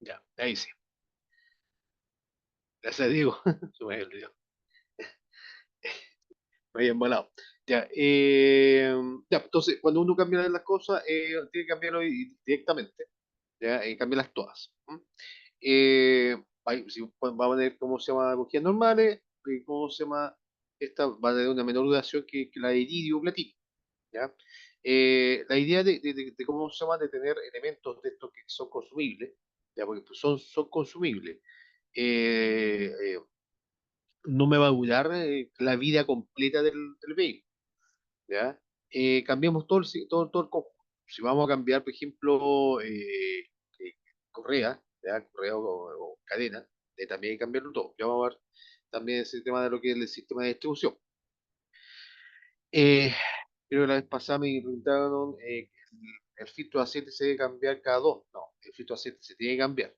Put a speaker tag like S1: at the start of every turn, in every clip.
S1: Ya, ahí sí. Gracias a Diego. Se me había olvidado. Me había embalado. Ya, ya, entonces, cuando uno cambia las cosas, tiene que cambiarlo directamente. Ya, cambiarlas todas. ¿M? Si vamos a tener, ¿cómo se llama? Bujías normales, ¿cómo se llama? Esta va a tener una menor duración que la de iridio platino. ¿Ya? La idea de cómo se llama, de tener elementos de estos que son consumibles, ¿ya? Porque pues, son consumibles, eh, eh, no me va a durar la vida completa del vehículo, ¿ya? Cambiamos todo el conjunto. Si vamos a cambiar, por ejemplo, correa, ¿ya? Correa o cadena, también hay que cambiarlo todo. Ya vamos a ver también ese tema de lo que es el sistema de distribución. Eh, Creo que la vez pasada me preguntaron el filtro de aceite se debe cambiar cada dos. No, el filtro de aceite se tiene que cambiar.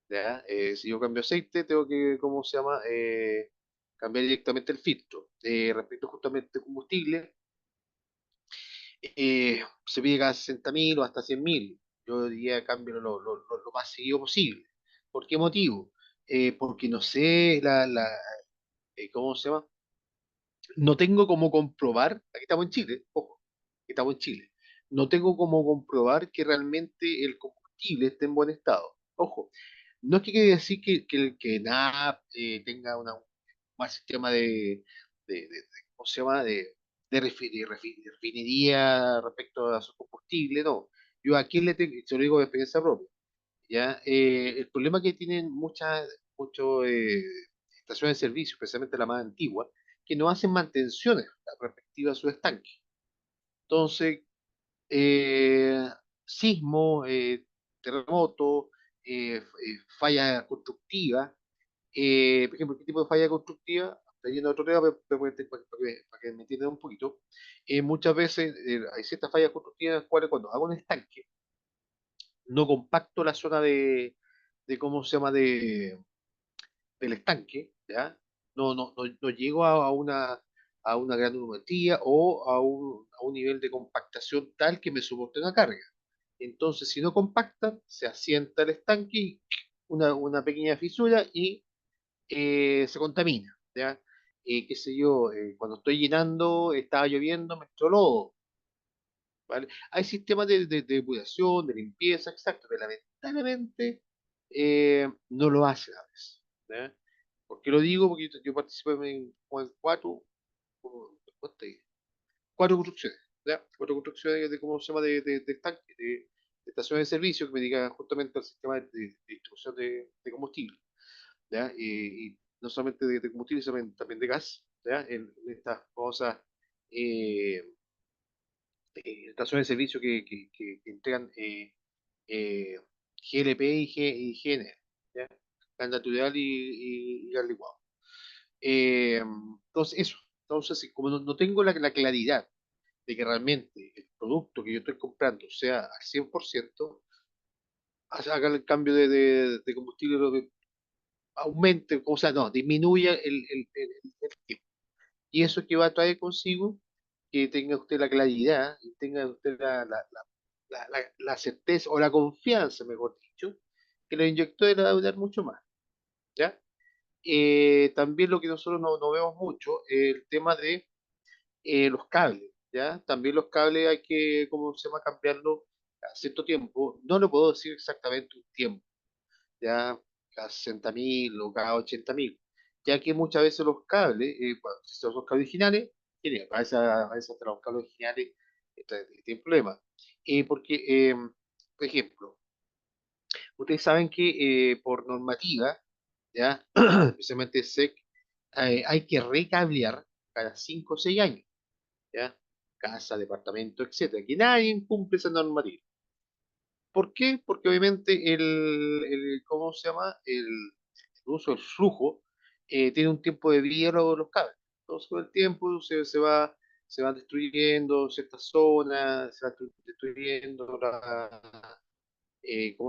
S1: ¿Ya? Si yo cambio aceite, tengo que, ¿cómo se llama? Cambiar directamente el filtro. Respecto justamente al combustible, se pide cada 60.000 o hasta 100.000. Yo diría cambio lo más seguido posible. ¿Por qué motivo? Porque no sé ¿cómo se llama? No tengo cómo comprobar, aquí estamos en Chile, ojo, aquí estamos en Chile, no tengo cómo comprobar que realmente el combustible esté en buen estado. Ojo, no es que quiere decir que nada tenga un mal sistema ¿cómo se llama? De refinería respecto a su combustible, no. Yo aquí le tengo, se lo digo de experiencia propia, ¿ya? El problema que tienen muchas estaciones de servicio, especialmente la más antigua, que no hacen mantenciones respectivas a su estanque. Entonces, eh, sismo, terremoto, falla constructiva, por ejemplo, ¿qué tipo de falla constructiva? Estoy yendo a otro tema para que me entiendan un poquito. Muchas veces hay ciertas fallas constructivas en las cuales cuando hago un estanque, no compacto la zona ¿cómo se llama? Del estanque, ¿ya? No llego a una gran numetría o a un nivel de compactación tal que me soporte una carga. Entonces, si no compactan, se asienta el estanque, y una pequeña fisura y se contamina, ¿ya? Qué sé yo, cuando estoy llenando, estaba lloviendo, me entró lodo, ¿vale? Hay sistemas de depuración, de limpieza, exacto, pero lamentablemente no lo hacen a veces, ¿ya? ¿Por qué lo digo? Porque yo participé como en cuatro construcciones, ¿ya? Cuatro construcciones de cómo se llama de estanque, de estaciones de servicio que me dedican justamente al sistema de distribución de combustible, ¿ya? Y no solamente de combustible, sino también de gas, ¿ya? En estas famosas eh, estaciones de servicio que entregan eh, GLP y GN, ¿ya? Gas natural y gas licuado. Entonces, eso. Entonces, sí, como no tengo la claridad de que realmente el producto que yo estoy comprando sea al 100%, haga el cambio de combustible, lo que aumente, o sea, no, disminuya el tiempo. Y eso que va a traer consigo que tenga usted la claridad y tenga usted la certeza o la confianza, mejor dicho, que los inyectores le va a durar mucho más, ¿ya? También lo que nosotros no vemos mucho, el tema de los cables, ¿ya? También los cables hay que, ¿cómo se llama?, cambiarlo a cierto tiempo. No lo puedo decir exactamente un tiempo, ¿ya? Cada 60.000 o cada 80.000, ya que muchas veces los cables, si son los cables originales, a veces hasta los cables originales tienen problemas. Porque, por ejemplo, ustedes saben que por normativa, ¿ya? Especialmente SEC, hay que recablear cada 5 o 6 años, ¿ya? Casa, departamento, etcétera, que nadie cumple esa normativa. ¿Por qué? Porque obviamente ¿cómo se llama? El uso del flujo tiene un tiempo de vida los cables. Entonces, con el tiempo se van destruyendo ciertas zonas, se van destruyendo ¿cómo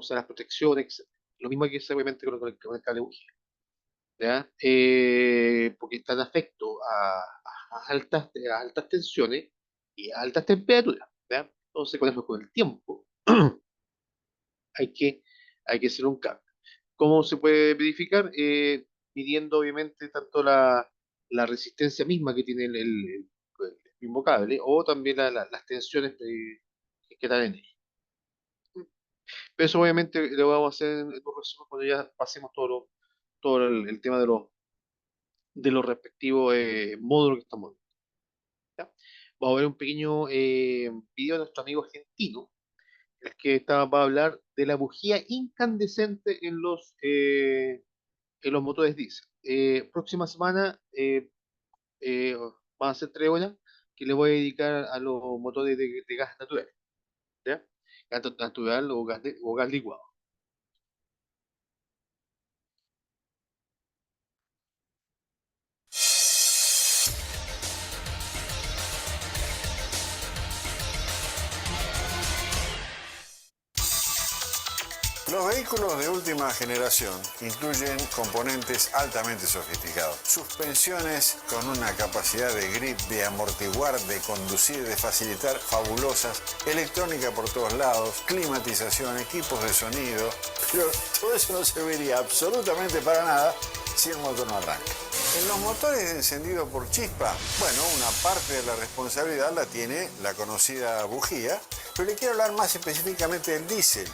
S1: se llama? Las protecciones. Lo mismo hay que hacer obviamente con el cable bujía, ¿ya? Porque están afecto a altas tensiones y a altas temperaturas, ¿ya? Entonces, con eso, con el tiempo, hay que, hay que hacer un cambio. ¿Cómo se puede verificar? Midiendo obviamente tanto la resistencia misma que tiene el mismo cable o también las tensiones que están en él. Pero eso obviamente lo vamos a hacer en un resumen cuando ya pasemos todo el tema de los respectivos módulos que estamos viendo, ¿ya? Vamos a ver un pequeño video de nuestro amigo argentino, el que va a hablar de la bujía incandescente en los motores diésel. Próxima semana eh, van a ser 3 horas que le voy a dedicar a los motores de gas natural, ¿ya? Gas natural o gas licuado.
S2: Los vehículos de última generación incluyen componentes altamente sofisticados, suspensiones con una capacidad de grip, de amortiguar, de conducir, de facilitar fabulosas, electrónica por todos lados, climatización, equipos de sonido, pero todo eso no serviría absolutamente para nada si el motor no arranca. En los motores de encendido por chispa, bueno, una parte de la responsabilidad la tiene la conocida bujía, pero le quiero hablar más específicamente del diésel.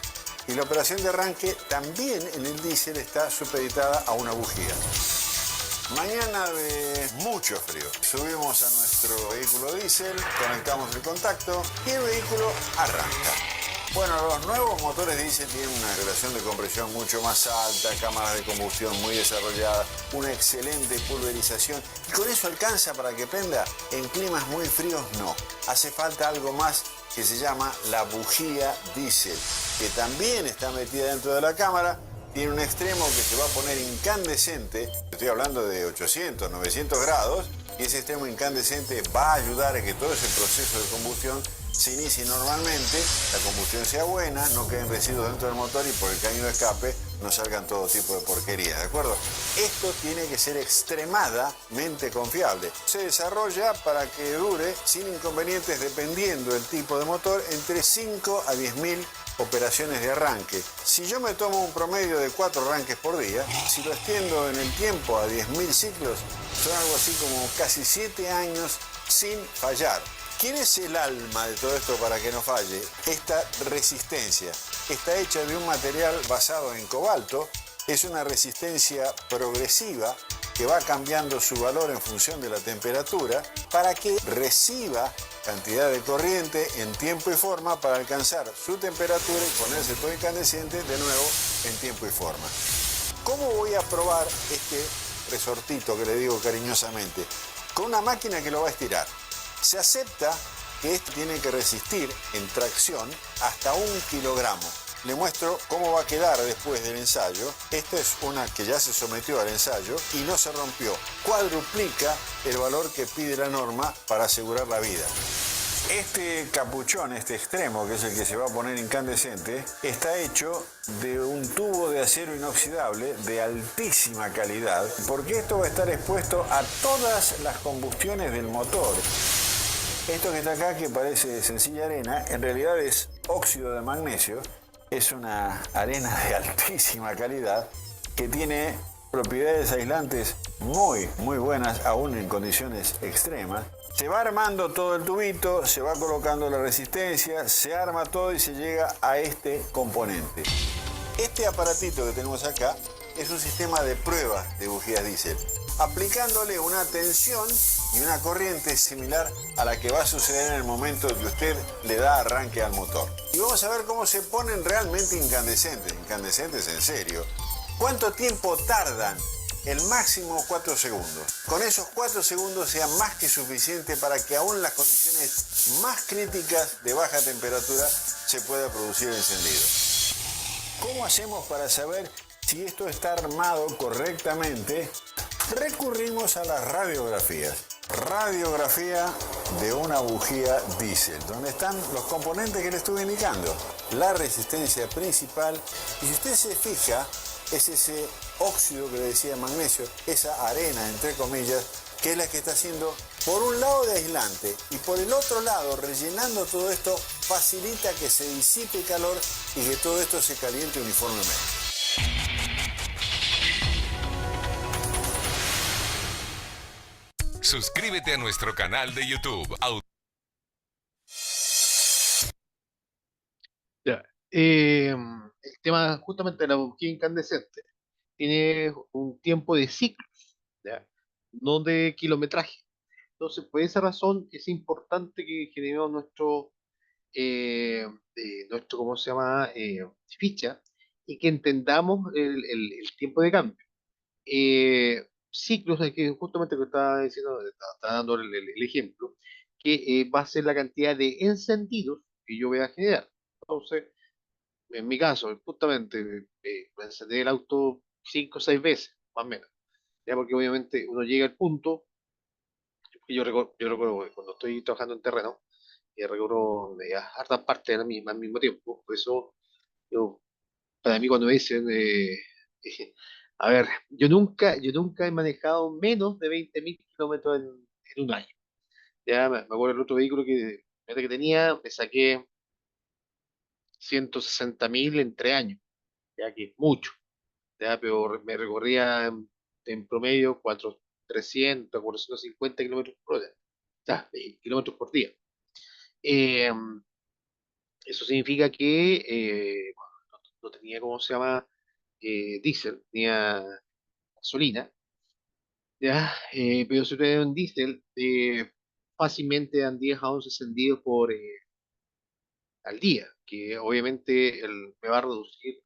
S2: Y la operación de arranque también en el diésel está supeditada a una bujía. Mañana de mucho frío. Subimos a nuestro vehículo diésel, conectamos el contacto y el vehículo arranca. Bueno, los nuevos motores diésel tienen una relación de compresión mucho más alta, cámaras de combustión muy desarrolladas, una excelente pulverización. Y con eso alcanza para que prenda. En climas muy fríos no. Hace falta algo más que se llama la bujía diésel, que también está metida dentro de la cámara. Tiene un extremo que se va a poner incandescente, estoy hablando de 800, 900 grados, y ese extremo incandescente va a ayudar a que todo ese proceso de combustión se inicie normalmente, la combustión sea buena, no queden residuos dentro del motor y por el caño de escape no salgan todo tipo de porquerías, ¿de acuerdo? Esto tiene que ser extremadamente confiable. Se desarrolla para que dure sin inconvenientes, dependiendo del tipo de motor, entre 5 a 10.000 operaciones de arranque. Si yo me tomo un promedio de 4 arranques por día, si lo extiendo en el tiempo a 10.000 ciclos, son algo así como casi 7 años sin fallar. ¿Quién es el alma de todo esto para que no falle? Esta resistencia. Está hecha de un material basado en cobalto. Es una resistencia progresiva que va cambiando su valor en función de la temperatura para que reciba cantidad de corriente en tiempo y forma para alcanzar su temperatura y ponerse todo incandescente de nuevo en tiempo y forma. ¿Cómo voy a probar este resortito que le digo cariñosamente? Con una máquina que lo va a estirar. Se acepta que este tiene que resistir en tracción hasta 1 kilogramo. Le muestro cómo va a quedar después del ensayo. Esta es una que ya se sometió al ensayo y no se rompió. Cuadruplica el valor que pide la norma para asegurar la vida. Este capuchón, este extremo, que es el que se va a poner incandescente, está hecho de un tubo de acero inoxidable de altísima calidad, porque esto va a estar expuesto a todas las combustiones del motor. Esto que está acá, que parece sencilla arena, en realidad es óxido de magnesio. Es una arena de altísima calidad que tiene propiedades aislantes muy buenas, aún en condiciones extremas. Se va armando todo el tubito, se va colocando la resistencia, se arma todo y se llega a este componente. Este aparatito que tenemos acá es un sistema de prueba de bujías diésel, aplicándole una tensión y una corriente similar a la que va a suceder en el momento que usted le da arranque al motor. Y vamos a ver cómo se ponen realmente incandescentes en serio. ¿Cuánto tiempo tardan? El máximo 4 segundos. Con esos 4 segundos sea más que suficiente para que aún en las condiciones más críticas de baja temperatura se pueda producir el encendido. ¿Cómo hacemos para saber si esto está armado correctamente? Recurrimos a las radiografías. Radiografía de una bujía diésel, donde están los componentes que le estuve indicando. La resistencia principal, y si usted se fija, es ese óxido que le decía de magnesio, esa arena, entre comillas, que es la que está haciendo, por un lado, de aislante, y por el otro lado, rellenando todo esto, facilita que se disipe el calor y que todo esto se caliente uniformemente.
S3: Suscríbete a nuestro canal de YouTube.
S1: Ya. El tema justamente de la bujía incandescente tiene un tiempo de ciclos, ¿ya? No de kilometraje. Entonces, por esa razón es importante que generemos nuestro ¿cómo se llama? Ficha y que entendamos el tiempo de cambio. Ciclos, de que justamente que estaba diciendo, estaba dando el ejemplo, que va a ser la cantidad de encendidos que yo voy a generar. Entonces, en mi caso, justamente, encender el auto 5 o 6 veces, más o menos. Ya porque obviamente uno llega al punto, y yo recuerdo que cuando estoy trabajando en terreno, y recorro hartas partes al mismo tiempo. Por eso, yo, para mí, cuando me dicen, a ver, yo nunca he manejado menos de 20.000 kilómetros en un año. Ya me acuerdo el otro vehículo que tenía, me saqué 160.000 en 3 años, ya que es mucho. Ya, pero me recorría en promedio 450 kilómetros por hora, ya, kilómetros por día. Eh, Eso significa que no tenía, ¿cómo se llama? Diésel, tenía gasolina, ¿ya? Pero si tuviera un diésel, fácilmente dan 10 a 11 encendidos al día, que obviamente me va a reducir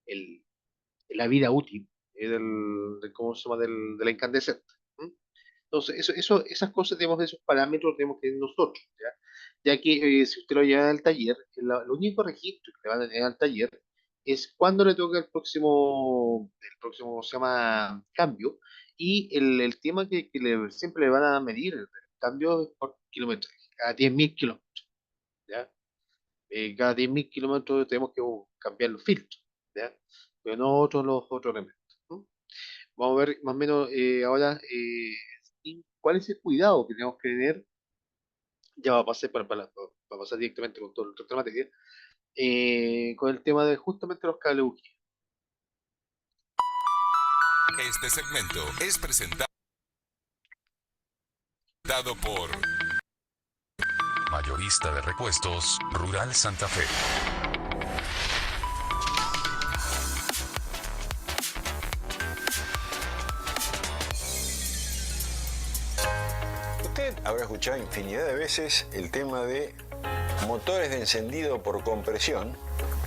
S1: el- la vida útil ¿cómo se llama? De la incandescente. ¿M? Entonces, esas cosas, tenemos esos parámetros, tenemos que tener nosotros, ¿ya? Ya que si usted lo lleva al taller, el único registro que le van a tener al taller es cuándo le toca ¿cómo se llama? Cambio, y el tema que siempre le van a medir, el cambio es por kilómetros, cada 10.000 kilómetros, ¿ya? Cada 10.000 kilómetros tenemos que cambiar los filtros, ¿ya? Pero no los otros elementos, ¿no? Vamos a ver más o menos ahora cuál es el cuidado que tenemos que tener. Ya va a pasar para pasar directamente con todo el resto de la materia, con el tema de justamente los cables UGI.
S3: Este segmento es presentado por Mayorista de Repuestos Rural Santa Fe.
S2: Usted habrá escuchado infinidad de veces el tema de motores de encendido por compresión,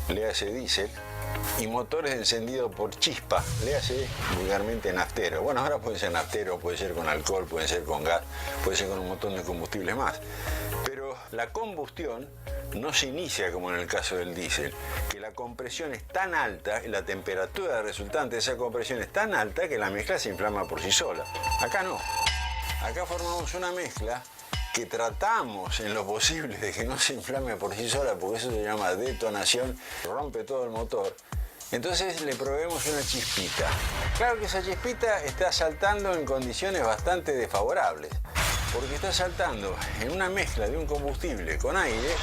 S2: le hace diésel, y motores de encendido por chispa, le hace vulgarmente naftero. Bueno, ahora puede ser naftero, puede ser con alcohol, puede ser con gas, puede ser con un montón de combustibles más. Pero la combustión no se inicia como en el caso del diésel, que la compresión es tan alta y la temperatura resultante de esa compresión es tan alta que la mezcla se inflama por sí sola. Acá no. Acá formamos una mezcla que tratamos en lo posible de que no se inflame por sí sola, porque eso se llama detonación, rompe todo el motor. Entonces le proveemos una chispita. Claro que esa chispita está saltando en condiciones bastante desfavorables, porque está saltando en una mezcla de un combustible con aire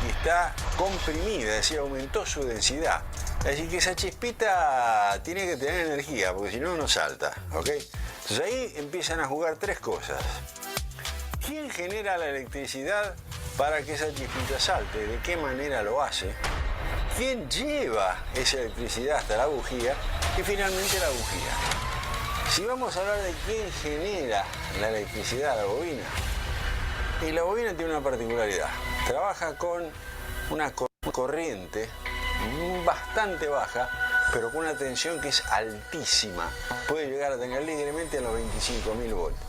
S2: y está comprimida, es decir, aumentó su densidad. Es decir, que esa chispita tiene que tener energía, porque si no, no salta, ¿ok? Entonces ahí empiezan a jugar tres cosas. ¿Quién genera la electricidad para que esa chispita salte? ¿De qué manera lo hace? ¿Quién lleva esa electricidad hasta la bujía? Y finalmente la bujía. Si vamos a hablar de quién genera la electricidad, la bobina, y la bobina tiene una particularidad. Trabaja con una corriente bastante baja, pero con una tensión que es altísima. Puede llegar a tener alegremente a los 25.000 volts.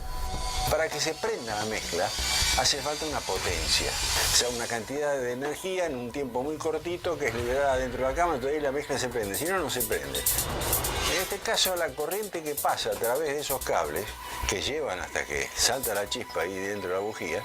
S2: Para que se prenda la mezcla hace falta una potencia, o sea, una cantidad de energía en un tiempo muy cortito que es liberada dentro de la cámara, entonces ahí la mezcla se prende, si no, no se prende. En este caso, la corriente que pasa a través de esos cables que llevan hasta que salta la chispa ahí dentro de la bujía,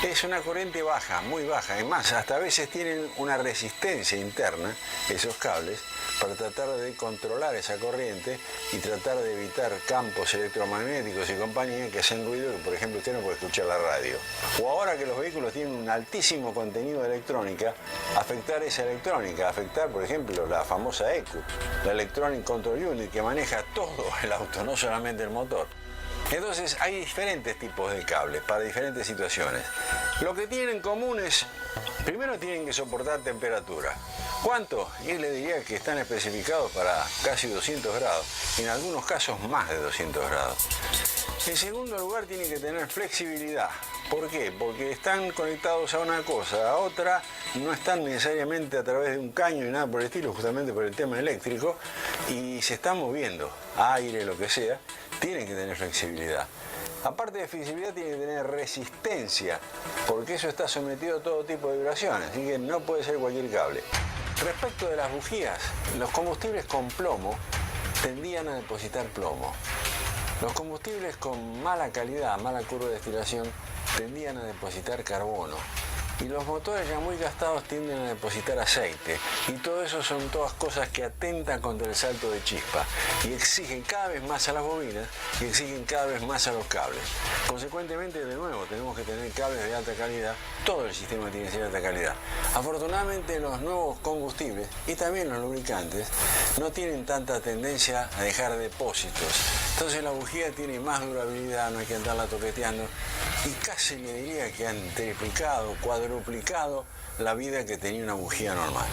S2: es una corriente baja, muy baja. Además, hasta a veces tienen una resistencia interna, esos cables, para tratar de controlar esa corriente y tratar de evitar campos electromagnéticos y compañía que hacen ruido, que por ejemplo usted no puede escuchar la radio. O ahora que los vehículos tienen un altísimo contenido de electrónica, afectar esa electrónica, afectar por ejemplo la famosa ECU, la Electronic Control Unit, que maneja todo el auto, no solamente el motor. Entonces hay diferentes tipos de cables para diferentes situaciones. Lo que tienen en común es, primero tienen que soportar temperatura. ¿Cuánto? Y le diría que están especificados para casi 200 grados, en algunos casos más de 200 grados. En segundo lugar, tienen que tener flexibilidad. ¿Por qué? Porque están conectados a una cosa, a otra, no están necesariamente a través de un caño y nada por el estilo, justamente por el tema eléctrico, y se están moviendo, aire, lo que sea, tienen que tener flexibilidad. Aparte de flexibilidad, tiene que tener resistencia, porque eso está sometido a todo tipo de vibraciones, así que no puede ser cualquier cable. Respecto de las bujías, los combustibles con plomo tendían a depositar plomo. Los combustibles con mala calidad, mala curva de destilación, tendían a depositar carbono. Y los motores ya muy gastados tienden a depositar aceite. Y todo eso son todas cosas que atentan contra el salto de chispa. Y exigen cada vez más a las bobinas y exigen cada vez más a los cables. Consecuentemente, de nuevo, tenemos que tener cables de alta calidad. Todo el sistema tiene que ser de alta calidad. Afortunadamente, los nuevos combustibles y también los lubricantes no tienen tanta tendencia a dejar depósitos. Entonces la bujía tiene más durabilidad, no hay que andarla toqueteando. Y casi le diría que han triplicado, cuadruplicado la vida que tenía una bujía normal.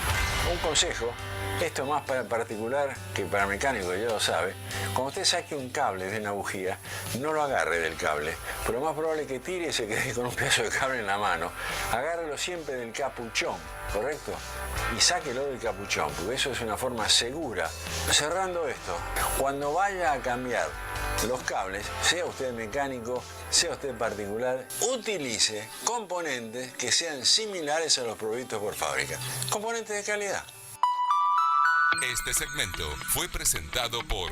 S2: Un consejo, esto más para el particular que para el mecánico, ya lo sabe. Cuando usted saque un cable de una bujía, no lo agarre del cable. Pero lo más probable es que tire y se quede con un pedazo de cable en la mano. Agárrelo siempre del capuchón, ¿correcto? Y sáquelo del capuchón, porque eso es una forma segura. Cerrando esto, cuando vaya a cambiar los cables, sea usted mecánico, sea usted particular, utilice componentes que sean similares a los provistos por fábrica. Componentes de calidad.
S3: Este segmento fue presentado por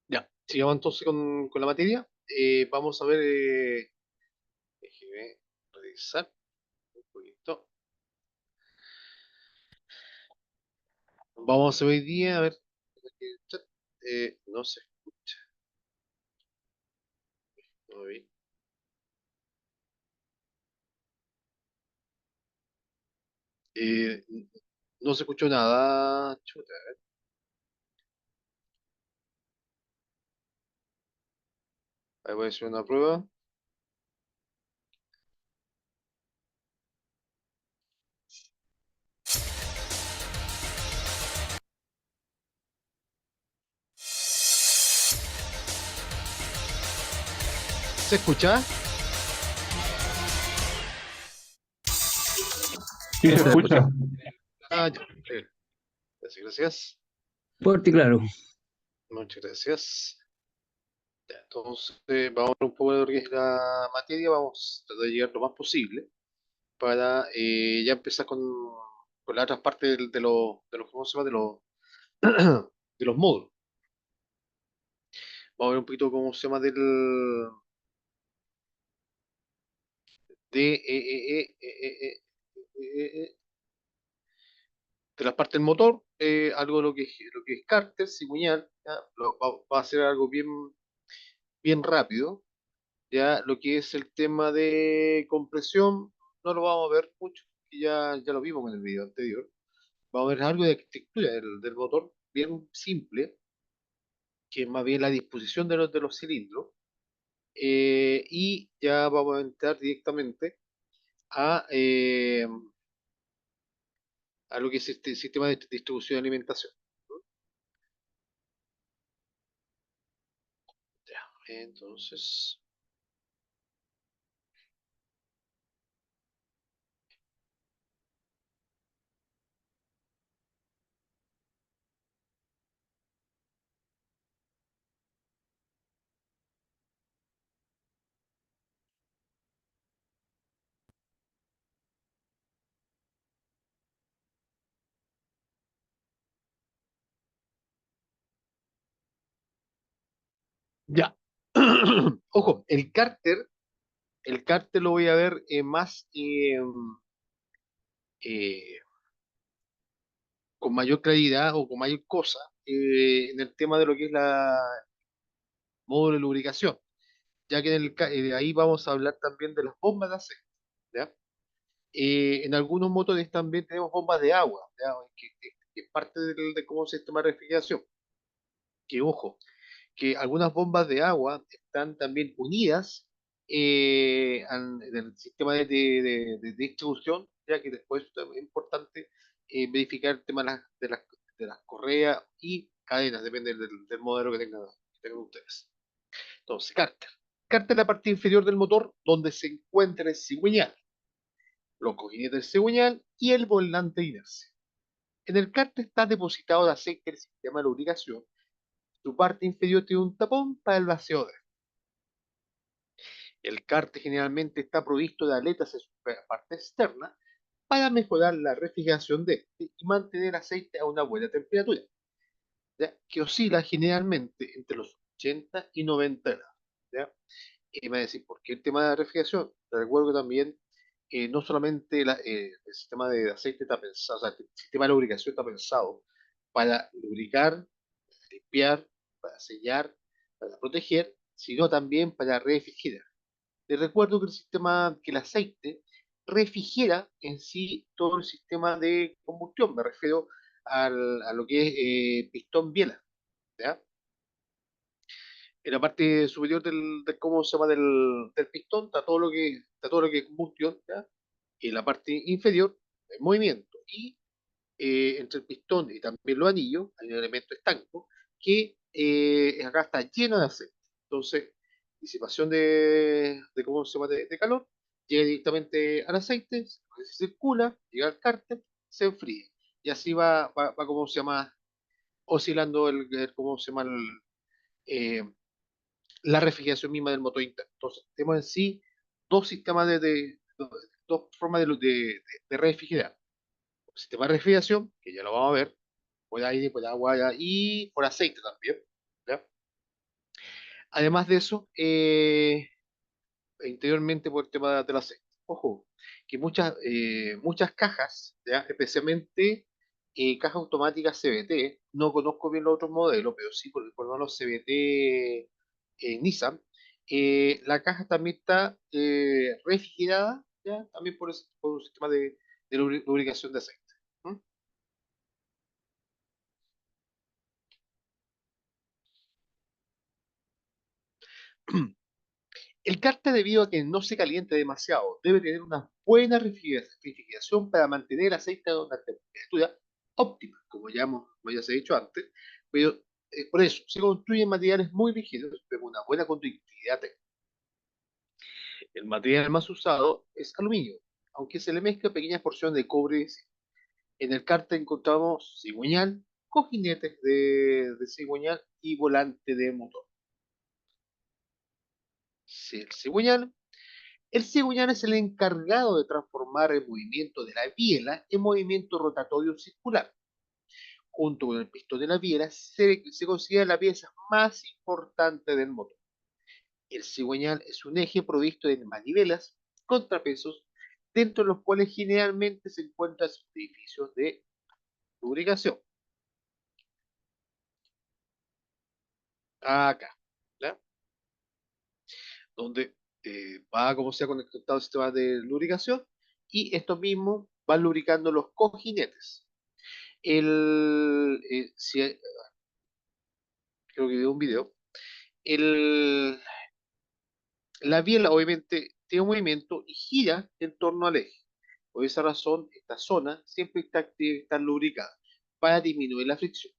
S1: Ya, sigamos entonces con la materia. Vamos a ver, déjeme revisar un poquito. Vamos a ver hoy día, a ver, no se escucha. No vi. Eh, no se escuchó nada. Chuta, ahí voy a hacer una prueba. ¿Se escucha?
S4: Sí, se escucha.
S1: Ah, ya. Gracias, gracias.
S4: Fuerte y claro.
S1: Muchas gracias. Ya, entonces, vamos a ver un poco de lo que es la materia. Vamos a tratar de llegar lo más posible para ya empezar con las otras partes de los, ¿cómo se llama? De los módulos. Vamos a ver un poquito cómo se llama de, de la parte del motor, algo lo que es cárter, cigüeñal, ¿ya? Va a ser algo bien, bien rápido. Ya lo que es el tema de compresión, no lo vamos a ver mucho, que ya lo vimos en el video anterior. Vamos a ver algo de arquitectura del motor, bien simple, que es más bien la disposición de los cilindros. Y ya vamos a entrar directamente a lo que es este sistema de distribución de alimentación. Ya, entonces, Ya. Ojo, el cárter lo voy a ver más eh, con mayor claridad o con mayor cosa en el tema de lo que es la módulo de lubricación, ya que ahí vamos a hablar también de las bombas de aceite, ¿ya? En algunos motores también tenemos bombas de agua, ¿ya? Que es parte de cómo sistema de refrigeración. Que ojo, que algunas bombas de agua están también unidas en el sistema de distribución, ya que después es importante verificar el tema de las correas y cadenas, depende del modelo que tengan ustedes. Entonces, cárter. Cárter es la parte inferior del motor donde se encuentra el cigüeñal, los cojines del cigüeñal y el volante de inercia. En el cárter está depositado el aceite del sistema de lubricación. Su parte inferior tiene un tapón para el vacío de. El cárter generalmente está provisto de aletas en su parte externa para mejorar la refrigeración de este y mantener aceite a una buena temperatura, ¿ya? Que oscila generalmente entre los 80 y 90 grados. ¿Ya? Y me va a decir, ¿por qué el tema de la refrigeración? Te recuerdo que también no solamente el sistema de aceite está pensado, o sea, el sistema de lubricación está pensado para lubricar, limpiar, para sellar, para proteger, sino también para refrigerar. Te recuerdo que que el aceite refrigera en sí todo el sistema de combustión, me refiero a lo que es pistón biela, ¿ya? En la parte superior ¿cómo se llama? Del pistón está todo lo que es combustión, ¿ya? Y en la parte inferior, el movimiento. Y entre el pistón y también los anillos hay un elemento estanco que acá está lleno de aceite. Entonces, disipación ¿cómo se llama? De calor, llega directamente al aceite, se circula, llega al cárter, se enfría. Y así va ¿cómo se llama? Oscilando ¿cómo se llama? Eh, la refrigeración misma del motor interno. Entonces, tenemos en sí dos sistemas dos formas de refrigerar. Sistema de refrigeración, que ya lo vamos a ver, por aire, por agua y por aceite también. ¿Ya? Además de eso, interiormente por el tema del aceite. Ojo, que muchas cajas, ¿ya? Especialmente cajas automáticas CVT, no conozco bien los otros modelos, pero sí por lo menos CVT Nissan, la caja también está refrigerada, ¿ya? También por un sistema de lubricación de aceite. ¿Mm? El cárter, debido a que no se caliente demasiado, debe tener una buena refrigeración para mantener el aceite a una temperatura óptima, como ya se ha dicho antes, pero por eso se construyen materiales muy ligeros, pero con una buena conductividad técnica. El material más usado es aluminio, aunque se le mezcla pequeñas porciones de cobre. En el cárter encontramos cigüeñal, cojinetes de cigüeñal y volante de motor. Si el cigüeñal es el encargado de transformar el movimiento de la biela en movimiento rotatorio circular. Junto con el pistón de la biela, se considera la pieza más importante del motor. El cigüeñal es un eje provisto de manivelas, contrapesos, dentro de los cuales generalmente se encuentran edificios de lubricación. Acá, ¿ya? Donde va como sea conectado el sistema de lubricación y estos mismos van lubricando los cojinetes. Creo que vi un video. El, la biela obviamente tiene un movimiento y gira en torno al eje. Por esa razón, esta zona siempre está lubricada para disminuir la fricción.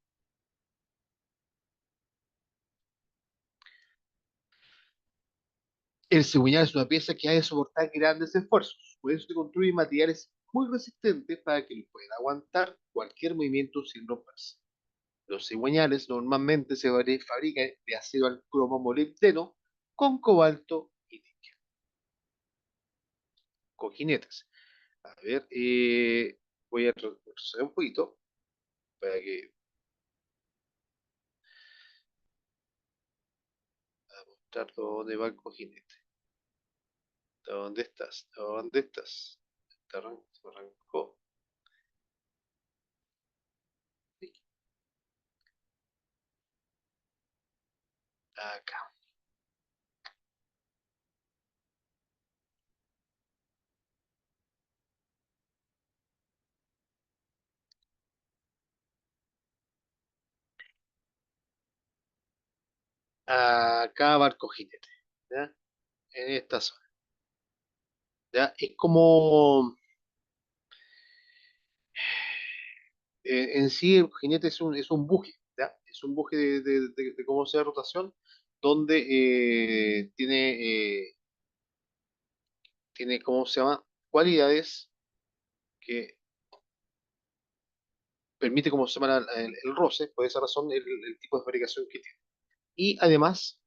S1: El cigüeñal es una pieza que ha de soportar grandes esfuerzos, por eso se construyen materiales muy resistentes para que puedan aguantar cualquier movimiento sin romperse. Los cigüeñales normalmente se fabrican de acero al cromo molibdeno con cobalto y níquel. Cojinetes. A ver, voy a retroceder un poquito para que ¿Dónde va el cojinete? ¿Dónde estás? ¿Dónde estás? Se arrancó. Acá. Acá va el cojinete. ¿Ya? En esta zona. ¿Ya? Es como en sí el jinete es un buje, ¿ya? Es un buje de cómo sea rotación, donde tiene, ¿cómo se llama? Cualidades que permite, ¿cómo se llama? El roce, por esa razón el tipo de fabricación que tiene. Y además,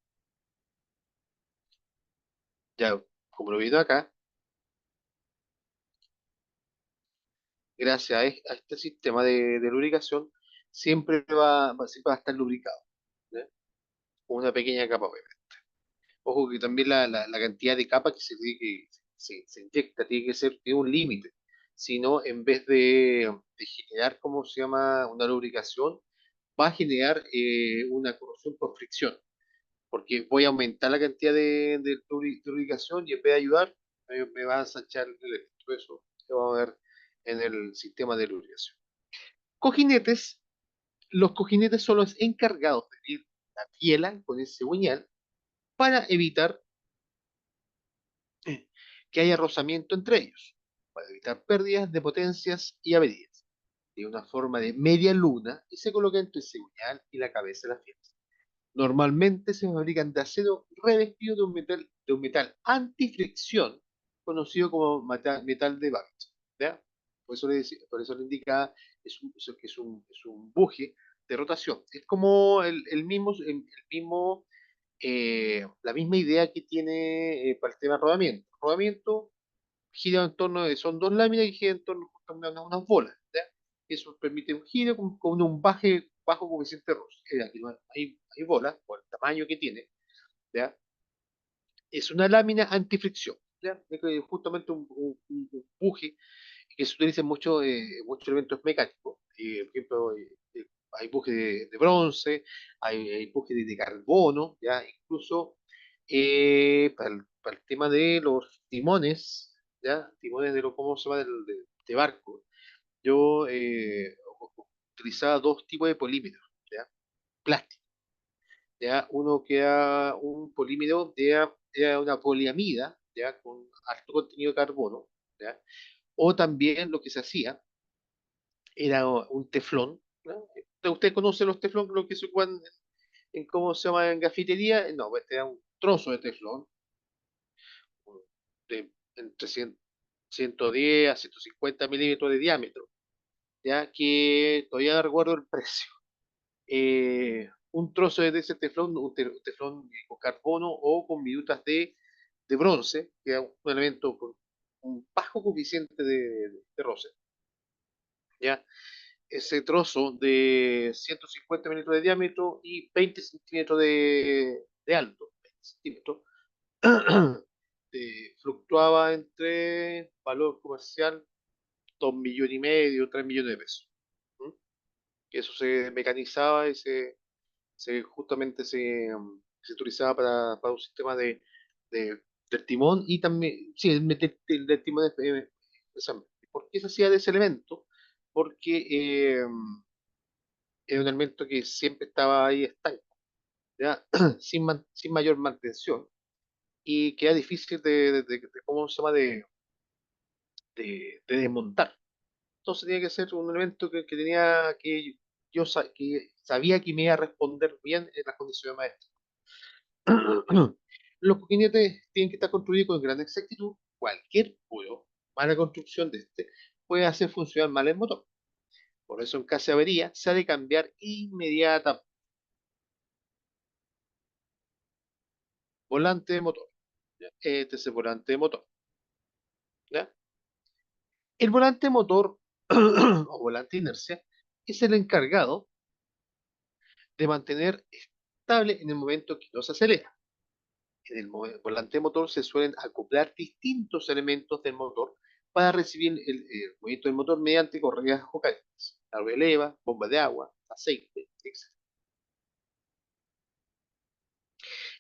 S1: ya como lo he visto acá, gracias a este sistema de lubricación, siempre va a estar lubricado, ¿ya? Con una pequeña capa. Ojo que también la cantidad de capas que se inyecta tiene que ser de un límite. Si no, en vez de generar, ¿cómo se llama?, una lubricación, va a generar una corrosión por fricción. Porque voy a aumentar la cantidad de lubricación y en vez de ayudar, me va a ensanchar el efecto. Eso se va a ver en el sistema de lubricación. Cojinetes. Los cojinetes son los encargados de medir la biela con ese buñal para evitar que haya rozamiento entre ellos, para evitar pérdidas de potencias y averías. Tiene una forma de media luna y se coloca entre el cigüeñal y la cabeza de las piezas. Normalmente se fabrican de acero revestido de un metal antifricción, conocido como metal de Babbitt. ¿Ya? Por eso le indica que es un buje de rotación. Es como la misma idea que tiene para el tema de rodamiento. Rodamiento gira en torno son dos láminas que giran en torno justamente a unas bolas, ¿ya? Eso permite un giro con un bajo coeficiente Ross. Aquí no hay bolas, por el tamaño que tiene, ¿ya? Es una lámina antifricción, ¿ya? Es que justamente un buje que se utiliza en muchos elementos mecánicos. Por ejemplo, hay bujes de bronce, hay bujes de carbono, ¿ya? Incluso para el tema de los timones, ¿ya? Timones de ¿cómo se llama? De barco. Yo utilizaba dos tipos de polímeros, ¿ya? Plástico, ¿ya? Uno que era un polímero, era una poliamida, ¿ya? Con alto contenido de carbono, ¿ya? O también lo que se hacía era un teflón, ¿no? ¿Usted conoce los teflón, lo que se ocupan en cómo se llama en cafetería? No, pues este era un trozo de teflón de entre 110 a 150 milímetros de diámetro, ya que todavía no recuerdo el precio. Un trozo de ese teflón, un teflón con carbono o con virutas de bronce, que es un elemento con un bajo coeficiente de roce, ¿ya? Ese trozo de 150 milímetros de diámetro y 20 centímetros de alto, 20 centímetros, fluctuaba entre valor comercial 2,5 millones, 3 millones de pesos. ¿Mm? Que eso se mecanizaba y justamente se utilizaba para un sistema del timón y también, sí, del timón precisamente. ¿Por qué se hacía de ese elemento? Porque es un elemento que siempre estaba ahí estanco, ¿ya? Sin mayor mantención y que era difícil ¿cómo se llama? De desmontar. Entonces tenía que ser un elemento que tenía que sabía que me iba a responder bien en las condiciones maestras. Los cojinetes tienen que estar construidos con gran exactitud. Cualquier mala construcción de este puede hacer funcionar mal el motor. Por eso en caso de avería se ha de cambiar inmediatamente. Volante de motor. ¿Ya? Este es el volante de motor. ¿Ya? El volante de motor o volante de inercia es el encargado de mantener estable en el momento que no se acelera. En el volante motor se suelen acoplar distintos elementos del motor para recibir el movimiento del motor mediante correas o cadenas. La rueda leva, bomba de agua, aceite, etc.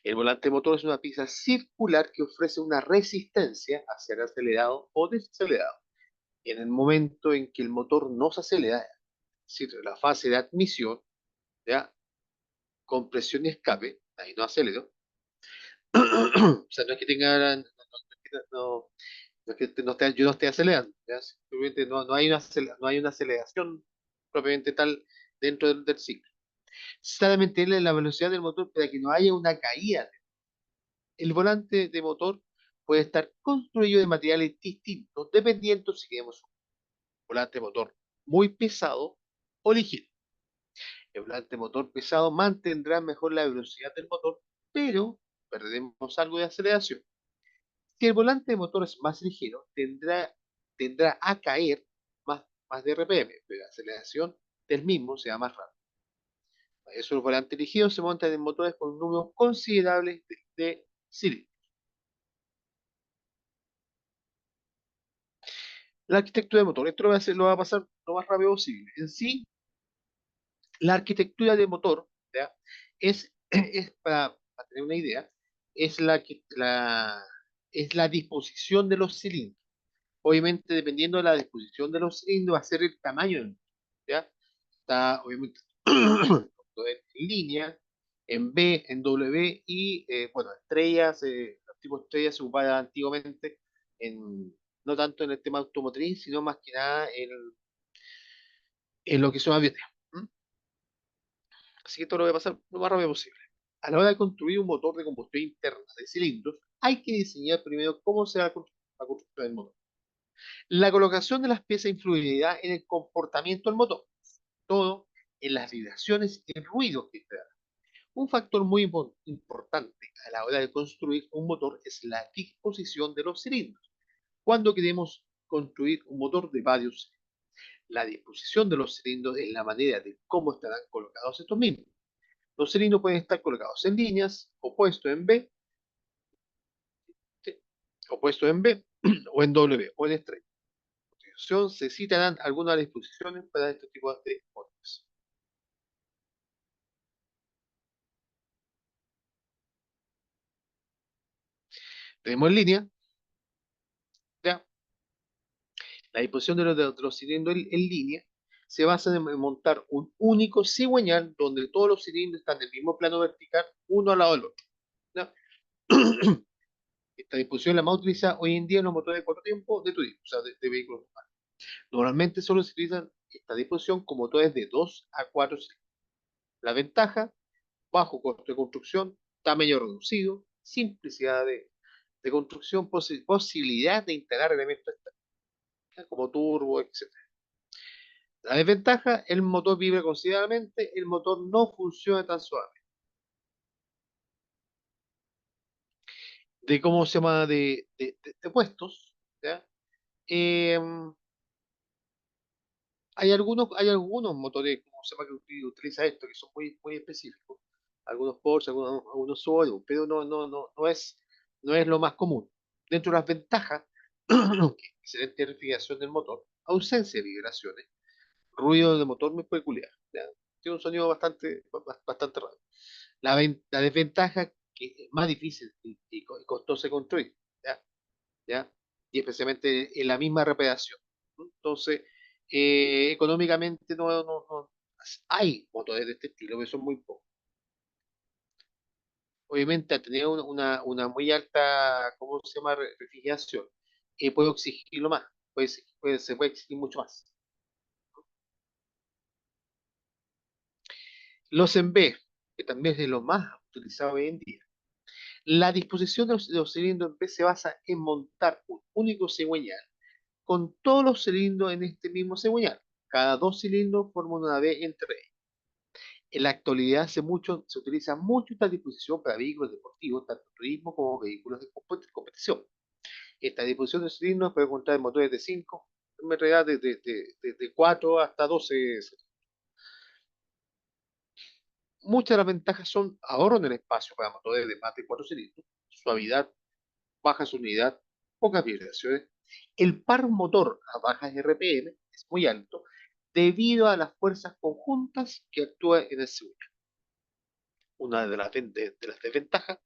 S1: El volante motor es una pieza circular que ofrece una resistencia hacia el acelerado o desacelerado. En el momento en que el motor no se acelera, es decir, la fase de admisión, ¿ya? Compresión y escape, ahí no acelero. O sea, no es que tenga, no, no es que yo no esté acelerando, ¿ya? Simplemente no hay no hay una aceleración propiamente tal dentro del ciclo. Solamente la velocidad del motor para que no haya una caída. El volante de motor puede estar construido de materiales distintos, dependiendo si queremos un volante de motor muy pesado o ligero. El volante motor pesado mantendrá mejor la velocidad del motor, pero perderemos algo de aceleración. Si el volante de motor es más ligero, tendrá a caer más de RPM, pero la aceleración del mismo será más rápida. Para eso los volantes ligeros se montan en motores con un número considerable de cilindros. La arquitectura del motor, esto lo va a pasar lo más rápido posible. En sí, la arquitectura del motor, ¿ya? Es para tener una idea, es es la disposición de los cilindros. Obviamente, dependiendo de la disposición de los cilindros, va a ser el tamaño del motor, ¿ya? Está, obviamente, en línea, en B, en W y, bueno, estrellas, los tipos de estrellas se ocupaban antiguamente no tanto en el tema automotriz, sino más que nada en lo que son aviones. ¿Mm? Así que esto lo voy a pasar lo más rápido posible. A la hora de construir un motor de combustión interna de cilindros, hay que diseñar primero cómo será la construcción del motor. La colocación de las piezas influirá en el comportamiento del motor, todo en las vibraciones y ruidos que creará. Un factor muy importante a la hora de construir un motor es la disposición de los cilindros. Cuando queremos construir un motor de varios cilindros, la disposición de los cilindros es la manera de cómo estarán colocados estos mismos. Los cilindros pueden estar colocados en líneas, o puestos en B, ¿sí? O puestos en B, o en W, o en estrella. A continuación se citarán algunas disposiciones para este tipo de motores. Tenemos en línea, ¿ya? La disposición de los cilindros en línea se basa en montar un único cigüeñal donde todos los cilindros están en el mismo plano vertical, uno al lado del otro, ¿ya? Esta disposición la más utilizada hoy en día en los motores de cuatro tiempos de turismo, o sea, de vehículos normales. Normalmente solo se utilizan esta disposición con motores de 2 a 4 cilindros. La ventaja, bajo costo de construcción, tamaño reducido, simplicidad de construcción, posibilidad de instalar elementos externos, como turbo, etc. La desventaja, el motor vibra considerablemente, el motor no funciona tan suave. De cómo se llama de puestos, ¿ya? Eh, hay algunos motores, ¿cómo se llama? Que utiliza esto, que son muy específicos. Algunos Porsche, algunos Subaru, pero no es lo más común. Dentro de las ventajas, excelente refrigeración del motor, ausencia de vibraciones, ruido de motor muy peculiar, ¿ya? Tiene un sonido bastante raro. La desventaja que es más difícil y costoso de construir, ¿ya? ¿Ya? Y especialmente en la misma reparación. Entonces, económicamente no hay motores de este estilo, pero son muy pocos. Obviamente, al tener una muy alta, ¿cómo se llama? Refrigeración, puede exigirlo más, se puede exigir mucho más. Los en B, que también es de lo más utilizado hoy en día. La disposición de los cilindros en B se basa en montar un único cigüeñal con todos los cilindros en este mismo cigüeñal. Cada dos cilindros forman una B entre ellos. En la actualidad se utiliza mucho esta disposición para vehículos deportivos, tanto turismo como vehículos de competición. Esta disposición de cilindros puede contar en motores de 5, en realidad de 4 hasta 12. Muchas de las ventajas son ahorro en el espacio para motores de más de 4 cilindros, suavidad, baja sonoridad, pocas vibraciones. El par motor a bajas RPM es muy alto debido a las fuerzas conjuntas que actúan en el segundo. Una de las desventajas,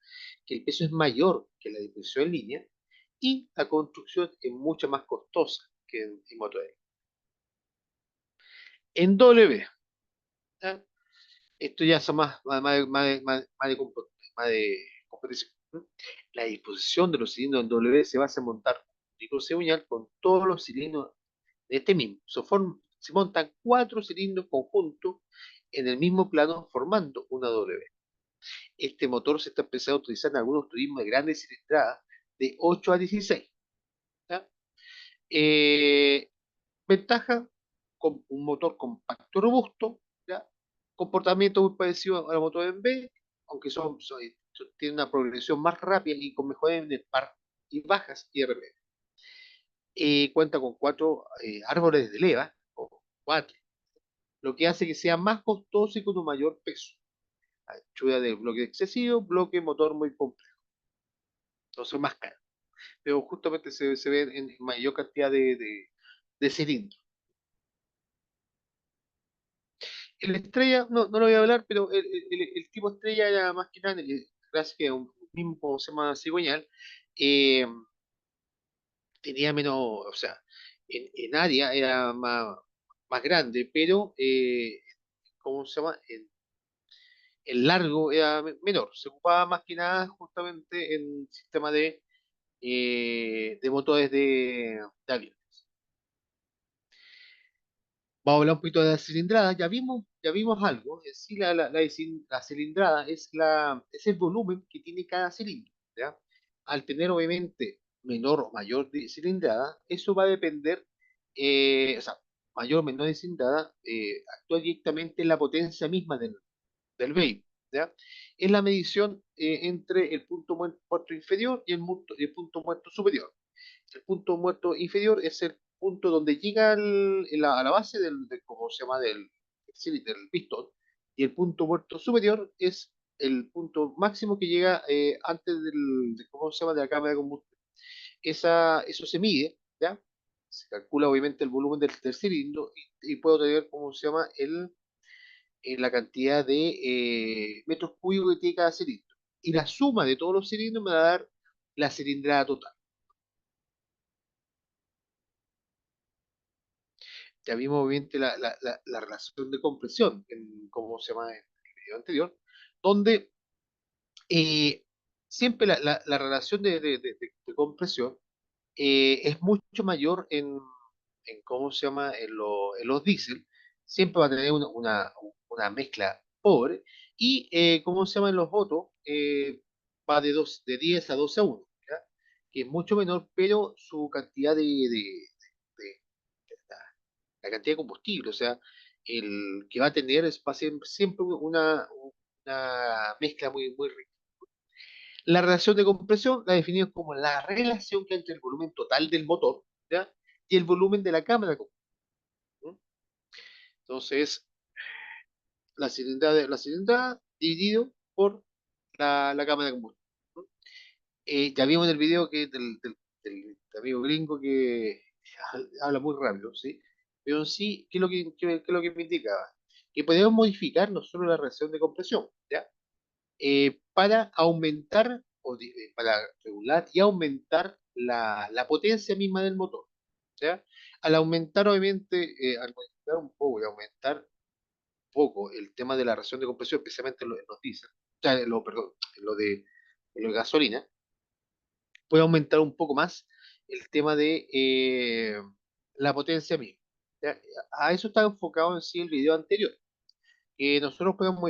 S1: que el peso es mayor que la disposición en línea y la construcción es mucho más costosa que en motor. En W, ¿ya? Esto ya es más de competición. ¿No? La disposición de los cilindros en W se basa en montar un microcigüeñal con todos los cilindros de este mismo. Se montan cuatro cilindros conjuntos en el mismo plano formando una W. Este motor se está empezando a utilizar en algunos turismos de grandes cilindradas de 8 a 16. ¿Ya? Eh, Ventaja, con un motor compacto robusto, ¿ya? Comportamiento muy parecido a la moto en B, aunque tienen una progresión más rápida y con mejores de par y bajas IRP. Cuenta con cuatro árboles de leva, o cuatro, lo que hace que sea más costoso y con un mayor peso. Ayuda de bloque excesivo, bloque motor muy complejo, entonces más caro. Pero justamente se ve en mayor cantidad de cilindros. El Estrella, no lo voy a hablar, pero el tipo Estrella era más que nada, gracias a un mismo, como se llama, cigüeñal, eh, tenía menos, o sea, en área era más grande, pero, ¿cómo se llama? El largo era menor. Se ocupaba más que nada justamente en sistema de motores de aviones. Vamos a hablar un poquito de la cilindrada. Ya vimos algo. En sí, la cilindrada es el volumen que tiene cada cilindro. ¿Ya? Al tener obviamente menor o mayor de cilindrada, eso va a depender, o sea, mayor o menor de cilindrada, actúa directamente en la potencia misma del vehículo. ¿Ya? Es la medición entre el punto muerto inferior y el punto muerto superior. El punto muerto inferior es el punto donde llega a la base ¿cómo se llama? Del pistón, y el punto muerto superior es el punto máximo que llega antes ¿cómo se llama? De la cámara de combustión. Eso se mide, ¿ya? Se calcula obviamente el volumen del cilindro y puedo tener, ¿cómo se llama? La cantidad de metros cúbicos que tiene cada cilindro. Y la suma de todos los cilindros me va a dar la cilindrada total. Ya vimos obviamente la relación de compresión, ¿cómo se llama? En el video anterior, donde eh, siempre la relación de compresión es mucho mayor ¿cómo se llama? En los diésel, siempre va a tener una mezcla pobre, y ¿cómo se llama? En los Otto, va de 10 a 12 a 1, ¿ya? Que es mucho menor, pero su cantidad de- la cantidad de combustible, o sea, el que va a tener va a ser siempre una mezcla muy rica. La relación de compresión la definimos como la relación que hay entre el volumen total del motor, ¿ya? Y el volumen de la cámara de combustión. ¿No? Entonces, la cilindrada dividido por la cámara de combustión. ¿No? Ya vimos en el video del amigo gringo que habla muy rápido, ¿sí? Pero en sí, ¿qué es lo que me indicaba? Que podemos modificar no solo la relación de compresión, ¿ya? Para aumentar, para regular y aumentar la potencia misma del motor, ¿ya? Al aumentar, obviamente, al modificar un poco y aumentar un poco el tema de la relación de compresión, especialmente en los diésel, o sea, perdón, en lo de gasolina, puede aumentar un poco más el tema de la potencia misma. ¿Ya? A eso está enfocado en sí el video anterior, que nosotros podemos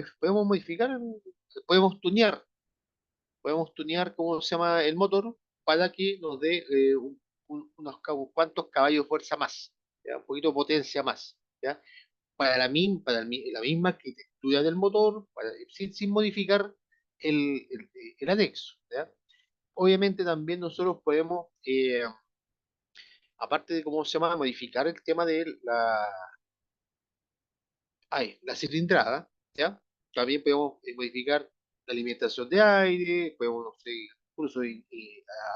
S1: modificar, podemos tunear, ¿cómo se llama? El motor para que nos dé unos cuantos caballos de fuerza más, ¿ya? Un poquito de potencia más, ¿ya? La misma arquitectura del motor, sin modificar el anexo, ¿ya? Obviamente también nosotros podemos, aparte de cómo se llama, modificar el tema de la cilindrada, ¿ya? También podemos modificar la alimentación de aire, podemos, no sé, incluso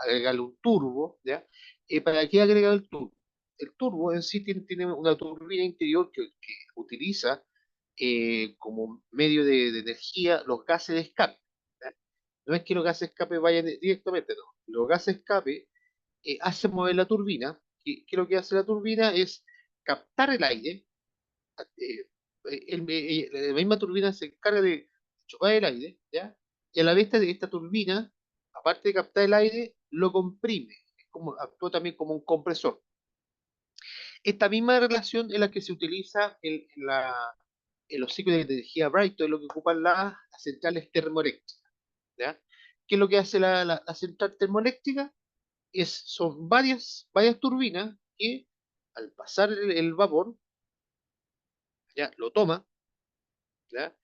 S1: agregarle un turbo, ¿ya? ¿Para qué agregar el turbo? El turbo en sí tiene una turbina interior que utiliza como medio de energía los gases de escape. ¿Ya? No es que los gases de escape vayan directamente, no. Los gases de escape hacen mover la turbina, que lo que hace la turbina es captar el aire, eh, la misma turbina se encarga de chupar el aire, ¿ya? Y a la vez esta turbina, aparte de captar el aire, lo comprime, actúa también como un compresor. Esta misma relación es la que se utiliza en los ciclos de energía Bright, es lo que ocupan las centrales termoeléctricas, ¿ya? ¿Qué es lo que hace la central termoeléctrica? Son varias turbinas que al pasar el vapor, ya lo toma, ¿ya?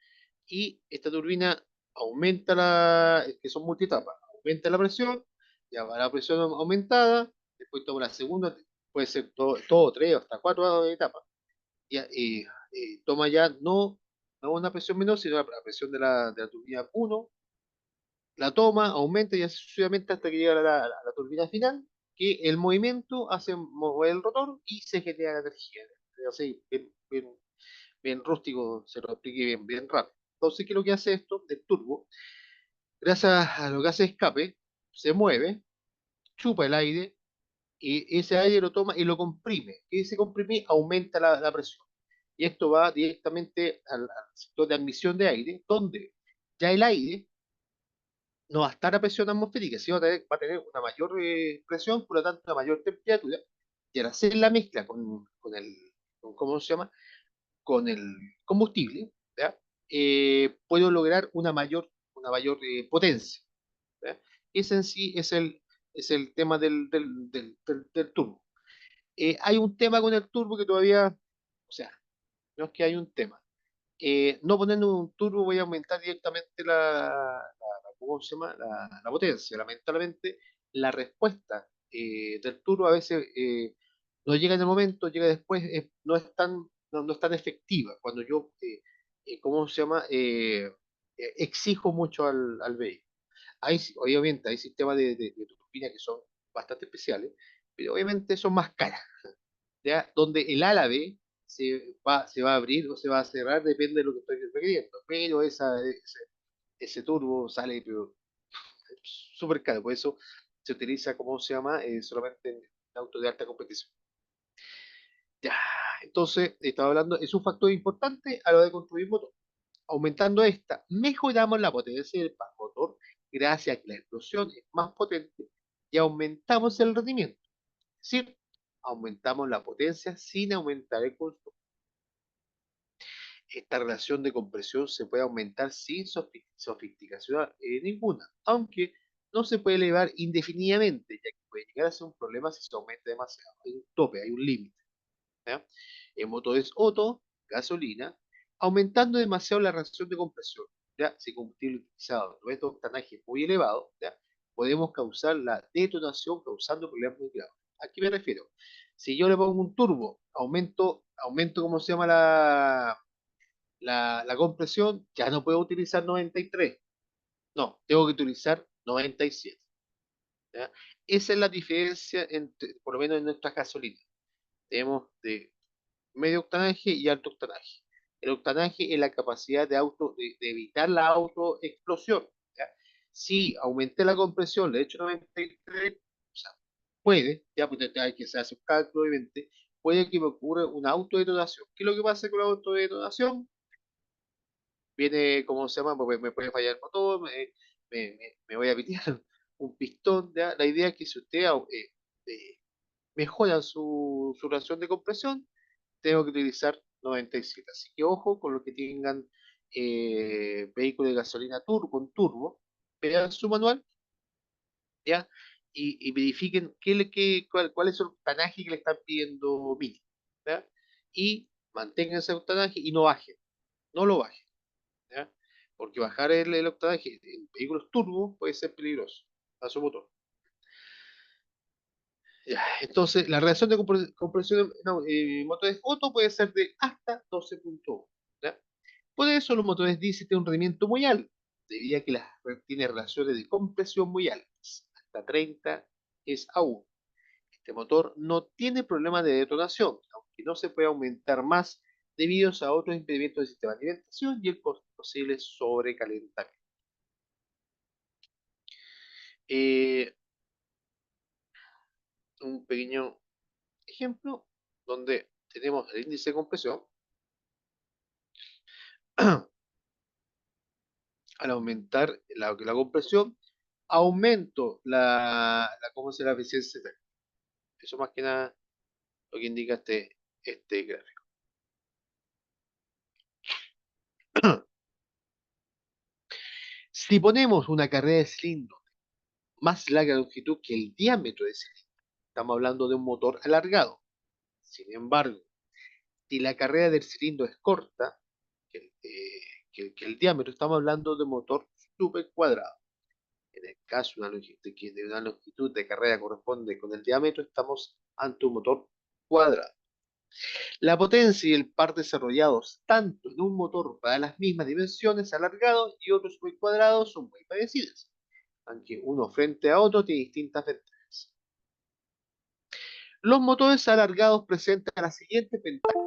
S1: Y esta turbina aumenta que son multietapas, aumenta la presión, ya va la presión aumentada, después toma la segunda, puede ser todo tres o hasta cuatro etapas, ya, toma ya no una presión menor, sino la presión de la turbina uno, la toma, aumenta y así sucesivamente hasta que llega a la turbina final, que el movimiento hace mover el rotor y se genera energía. Así, bien rústico, se lo expliqué bien rápido. Entonces, ¿qué es lo que hace esto? El turbo, gracias a los gases de escape, se mueve, chupa el aire, y ese aire lo toma y lo comprime. Y ese comprimir aumenta la presión. Y esto va directamente al sector de admisión de aire, donde ya el aire no va a estar a presión atmosférica, sino va a tener una mayor presión, por lo tanto, una mayor temperatura. Y al hacer la mezcla ¿cómo se llama? Con el combustible, ¿ya? Puedo lograr una mayor potencia, ¿ya? Ese en sí es el tema del turbo. Hay un tema con el turbo que todavía, o sea, no es que hay un tema. No poniendo un turbo voy a aumentar directamente ¿cómo se llama? La potencia. Lamentablemente, la respuesta del turbo a veces no llega en el momento, llega después, no es tan efectiva. Cuando yo, ¿cómo se llama? Exijo mucho al vehículo. Obviamente, hay sistemas de turbina que son bastante especiales, pero obviamente son más caras, ¿ya? Donde el ala B se va a abrir o se va a cerrar, depende de lo que estoy requiriendo, pero ese turbo sale pero súper caro, por eso se utiliza, ¿cómo se llama? Solamente en autos de alta competición. Ya, entonces, estaba hablando, es un factor importante a la hora de construir motor. Aumentando esta, mejoramos la potencia del par motor gracias a que la explosión es más potente y aumentamos el rendimiento. Es decir, aumentamos la potencia sin aumentar el consumo. Esta relación de compresión se puede aumentar sin sofisticación ninguna, aunque no se puede elevar indefinidamente, ya que puede llegar a ser un problema si se aumenta demasiado. Hay un tope, hay un límite, ¿ya? En motores Otto, gasolina, aumentando demasiado la reacción de compresión, ¿ya? Si el combustible utilizado no es de octanaje muy elevado, ¿ya? Podemos causar la detonación causando problemas muy graves. ¿A qué me refiero? Si yo le pongo un turbo, aumento ¿cómo se llama la compresión? Ya no puedo utilizar 93. No, tengo que utilizar 97. ¿Ya? Esa es la diferencia por lo menos en nuestras gasolinas. Tenemos de medio octanaje y alto octanaje. El octanaje es la capacidad de evitar la autoexplosión, ¿ya? Si aumenté la compresión, le he hecho 93, o sea, puede, ya pues hay que hacer un cálculo, obviamente, puede que me ocurra una autodetonación. ¿Qué es lo que pasa con la autodetonación? Viene, ¿cómo se llama? Pues me puede fallar el motor, me voy a pitear un pistón, ¿ya? La idea es que si usted mejora su relación de compresión, tengo que utilizar 97. Así que ojo con los que tengan vehículos de gasolina con turbo, vean su manual, ¿ya? Y verifiquen cuál es el octanaje que le están pidiendo mínimo, ¿ya? Y mantengan ese octanaje y no bajen, no lo bajen, ¿ya? Porque bajar el octanaje en vehículos turbo puede ser peligroso a su motor. Ya, entonces, la reacción de compresión en motores Otto puede ser de hasta 12.1. ¿Ya? Por eso los motores diésel tienen un rendimiento muy alto, debido a que tiene relaciones de compresión muy altas. hasta 30 es A1. Este motor no tiene problema de detonación, aunque no se puede aumentar más debido a otros impedimentos del sistema de alimentación y el posible sobrecalentamiento. Eh, un pequeño ejemplo donde tenemos el índice de compresión. Al aumentar la compresión, aumento ¿cómo se llama? La eficiencia térmica. Eso más que nada lo que indica este gráfico. Si ponemos una carrera de cilindros más larga de longitud que el diámetro de cilindro, estamos hablando de un motor alargado. Sin embargo, si la carrera del cilindro es corta que el diámetro, estamos hablando de un motor super cuadrado. En el caso de una longitud de carrera corresponde con el diámetro, estamos ante un motor cuadrado. La potencia y el par desarrollados tanto en un motor para las mismas dimensiones alargados y otros muy cuadrados son muy parecidas, aunque uno frente a otro tiene distintas ventajas. Los motores alargados presentan las siguientes ventajas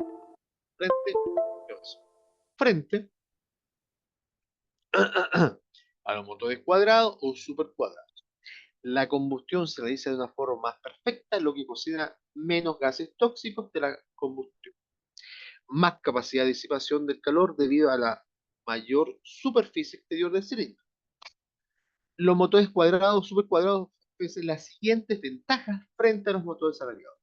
S1: frente a los motores cuadrados o supercuadrados. La combustión se realiza de una forma más perfecta, lo que considera menos gases tóxicos de la combustión. Más capacidad de disipación del calor debido a la mayor superficie exterior del cilindro. Los motores cuadrados o supercuadrados ofrecen las siguientes ventajas frente a los motores alargados.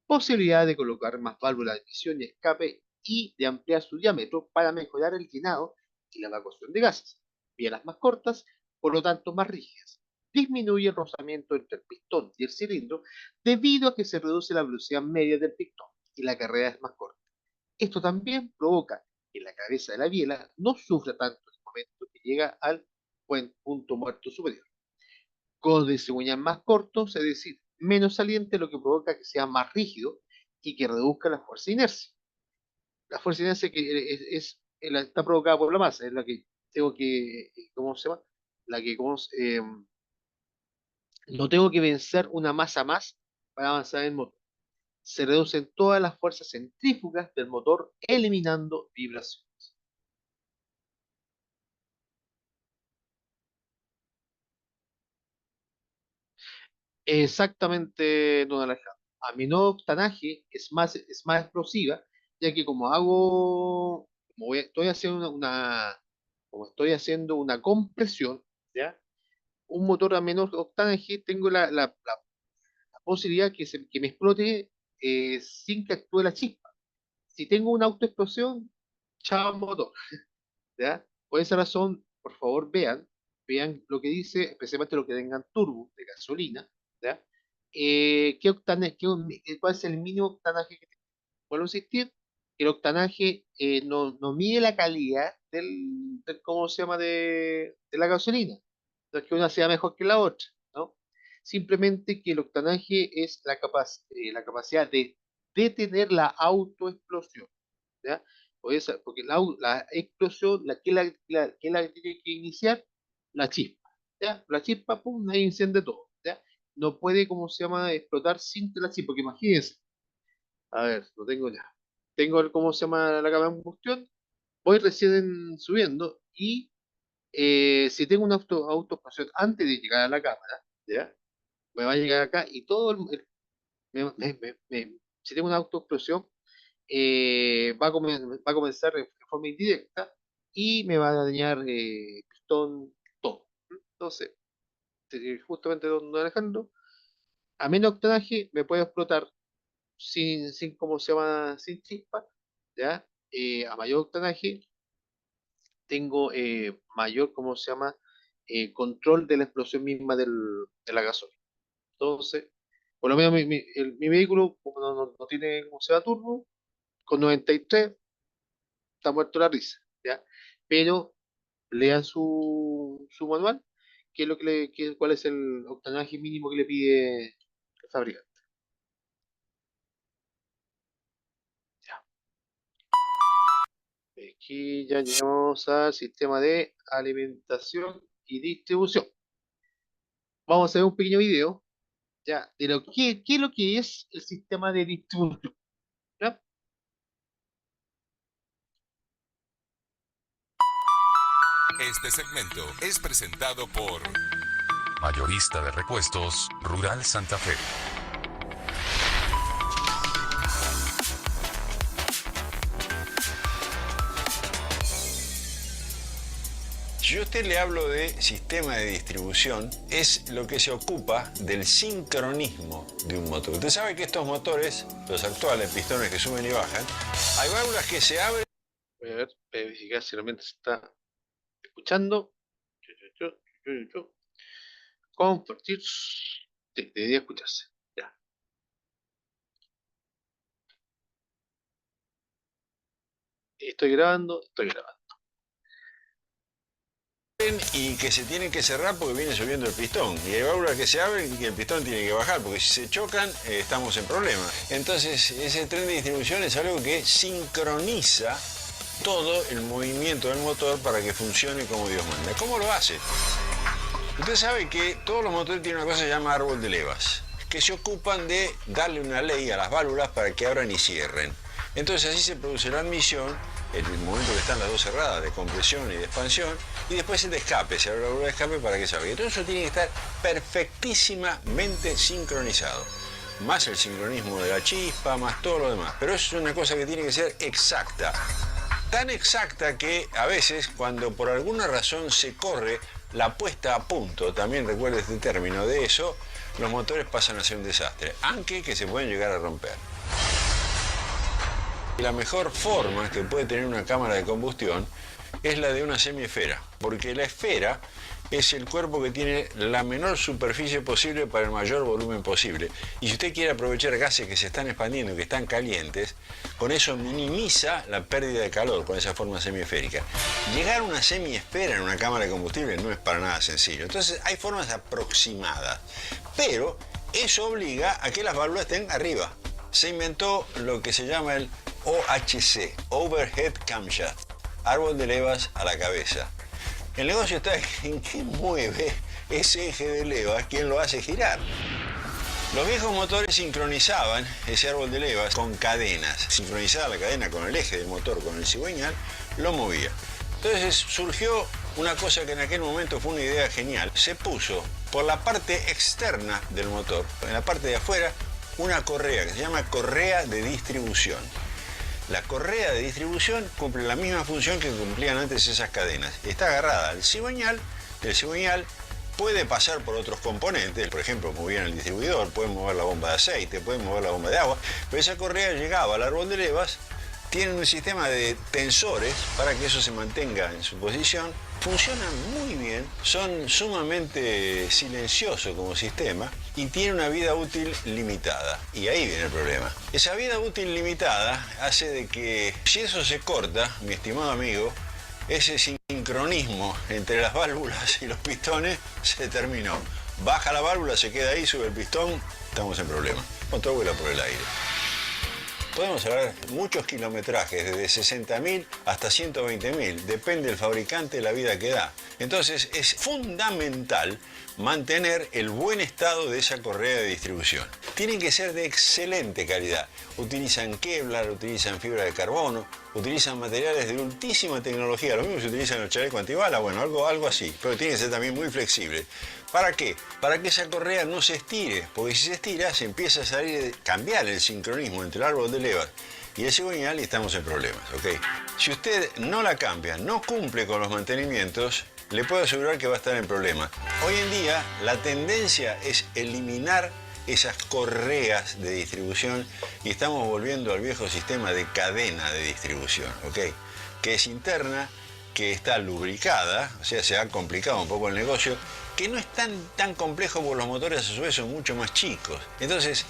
S1: Posibilidad de colocar más válvulas de emisión y escape y de ampliar su diámetro para mejorar el llenado y la evacuación de gases. Bielas más cortas, por lo tanto más rígidas. Disminuye el rozamiento entre el pistón y el cilindro debido a que se reduce la velocidad media del pistón y la carrera es más corta. Esto también provoca que la cabeza de la biela no sufra tanto en el momento que llega al buen punto muerto superior. Codos de cigüeñal más cortos, es decir, menos saliente, lo que provoca que sea más rígido y que reduzca la fuerza de inercia. La fuerza de inercia que está provocada por la masa, es la que tengo que, ¿cómo se llama? La que, no tengo que vencer una masa más para avanzar en el motor. Se reducen todas las fuerzas centrífugas del motor, eliminando vibraciones. Exactamente, don Alejandro. A menor octanaje es más explosiva, ya que como estoy haciendo una compresión, ¿ya? Un motor a menor octanaje, tengo la posibilidad que me explote sin que actúe la chispa. Si tengo una autoexplosión, chao motor, ¿ya? Por esa razón, por favor, vean lo que dice, especialmente lo que tengan turbo de gasolina, ¿ya? ¿Cuál es el mínimo octanaje que tiene? Vuelvo a insistir, el octanaje no mide la calidad ¿cómo se llama? De la gasolina. No es que una sea mejor que la otra, ¿no? Simplemente que el octanaje es la capacidad de detener la autoexplosión, ¿ya? Porque la explosión, ¿qué la que tiene que iniciar? La chispa, ¿ya? La chispa, pum, ahí enciende todo, ¿ya? No puede, ¿cómo se llama?, explotar sin la chispa, porque imagínense, a ver, lo tengo ya. Tengo ¿cómo se llama? La cama de combustión, voy recién subiendo y si tengo una autoexplosión antes de llegar a la cámara, ¿ya? Me va a llegar acá y todo si tengo una autoexplosión, va a comenzar de forma indirecta y me va a dañar pistón, todo. Entonces, justamente donde Alejandro, a menos octanaje me puede explotar ¿cómo se llama? Sin chispa, ¿ya? A mayor octanaje tengo mayor, ¿cómo se llama? Control de la explosión misma de la gasolina. Entonces, por lo menos mi vehículo, como no tiene, ¿cómo se llama? Turbo, con 93 está muerto la risa, ¿ya? Pero lean su manual, qué es lo cuál es el octanaje mínimo que le pide el fabricante. Ya. Aquí ya llegamos al sistema de alimentación y distribución. vamos a ver un pequeño video ya de qué es lo que es el sistema de distribución. ¿Ya?
S3: Este segmento es presentado por Mayorista de Repuestos Rural Santa Fe.
S2: Si yo a usted le hablo de sistema de distribución, es lo que se ocupa del sincronismo de un motor. Usted sabe que estos motores, los actuales, pistones que suben y bajan, hay válvulas que se abren.
S1: Voy a ver, verificar si realmente se está escuchando. Compartir. Sí, debería escucharse. Ya. Estoy grabando, estoy grabando.
S2: Y que se tienen que cerrar porque viene subiendo el pistón. Y hay válvulas que se abren y que el pistón tiene que bajar, porque si se chocan estamos en problemas. Entonces ese tren de distribución es algo que sincroniza todo el movimiento del motor para que funcione como Dios manda. ¿Cómo lo hace? Usted sabe que todos los motores tienen una cosa que se llama árbol de levas, que se ocupan de darle una ley a las válvulas para que abran y cierren. Entonces así se produce la admisión, en el momento que están las dos cerradas, de compresión y de expansión, y después el de escape, se abre la válvula de escape para que salga. Y todo eso tiene que estar perfectísimamente sincronizado. Más el sincronismo de la chispa, más todo lo demás. Pero eso es una cosa que tiene que ser exacta. Tan exacta que a veces, cuando por alguna razón se corre la puesta a punto, también recuerde este término de eso, los motores pasan a ser un desastre, aunque que se pueden llegar a romper. Y la mejor forma que puede tener una cámara de combustión es la de una semiesfera, porque la esfera es el cuerpo que tiene la menor superficie posible para el mayor volumen posible. Y si usted quiere aprovechar gases que se están expandiendo y que están calientes, con eso minimiza la pérdida de calor con esa forma semiesférica. Llegar a una semiesfera en una cámara de combustible no es para nada sencillo. Entonces hay formas aproximadas, pero eso obliga a que las válvulas estén arriba. Se inventó lo que se llama el OHC, Overhead Camshaft, árbol de levas a la cabeza. El negocio está en qué mueve ese eje de levas, quién lo hace girar. Los viejos motores sincronizaban ese árbol de levas con cadenas. Sincronizada la cadena con el eje del motor, con el cigüeñal, lo movía. Entonces surgió una cosa que en aquel momento fue una idea genial. Se puso por la parte externa del motor, en la parte de afuera, una correa que se llama correa de distribución. La correa de distribución cumple la misma función que cumplían antes esas cadenas. Está agarrada al cigüeñal, el cigüeñal puede pasar por otros componentes, por ejemplo, movían el distribuidor, pueden mover la bomba de aceite, pueden mover la bomba de agua, pero esa correa llegaba al árbol de levas, tiene un sistema de tensores para que eso se mantenga en su posición, funcionan muy bien, son sumamente silenciosos como sistema y tienen una vida útil limitada. Y ahí viene el problema. Esa vida útil limitada hace de que si eso se corta, mi estimado amigo, ese sincronismo entre las válvulas y los pistones se terminó. Baja la válvula, se queda ahí, sube el pistón, estamos en problema. El motor vuela por el aire. Podemos hablar muchos kilometrajes, desde 60.000 hasta 120.000, depende del fabricante la vida que da. Entonces es fundamental mantener el buen estado de esa correa de distribución. Tienen que ser de excelente calidad. Utilizan Kevlar, utilizan fibra de carbono, utilizan materiales de ultísima tecnología. Lo mismo se utiliza en los chalecos antibalas, bueno, algo así, pero tiene que ser también muy flexible. ¿Para qué? Para que esa correa no se estire, porque si se estira se empieza a salir, cambiar el sincronismo entre el árbol de levas y el cigüeñal y estamos en problemas, ¿ok? Si usted no la cambia, no cumple con los mantenimientos, le puedo asegurar que va a estar en problemas. Hoy en día la tendencia es eliminar esas correas de distribución y estamos volviendo al viejo sistema de cadena de distribución, ¿ok? Que es interna, que está lubricada, o sea, se ha complicado un poco el negocio, que no es tan complejo porque los motores a su vez son mucho más chicos. Entonces,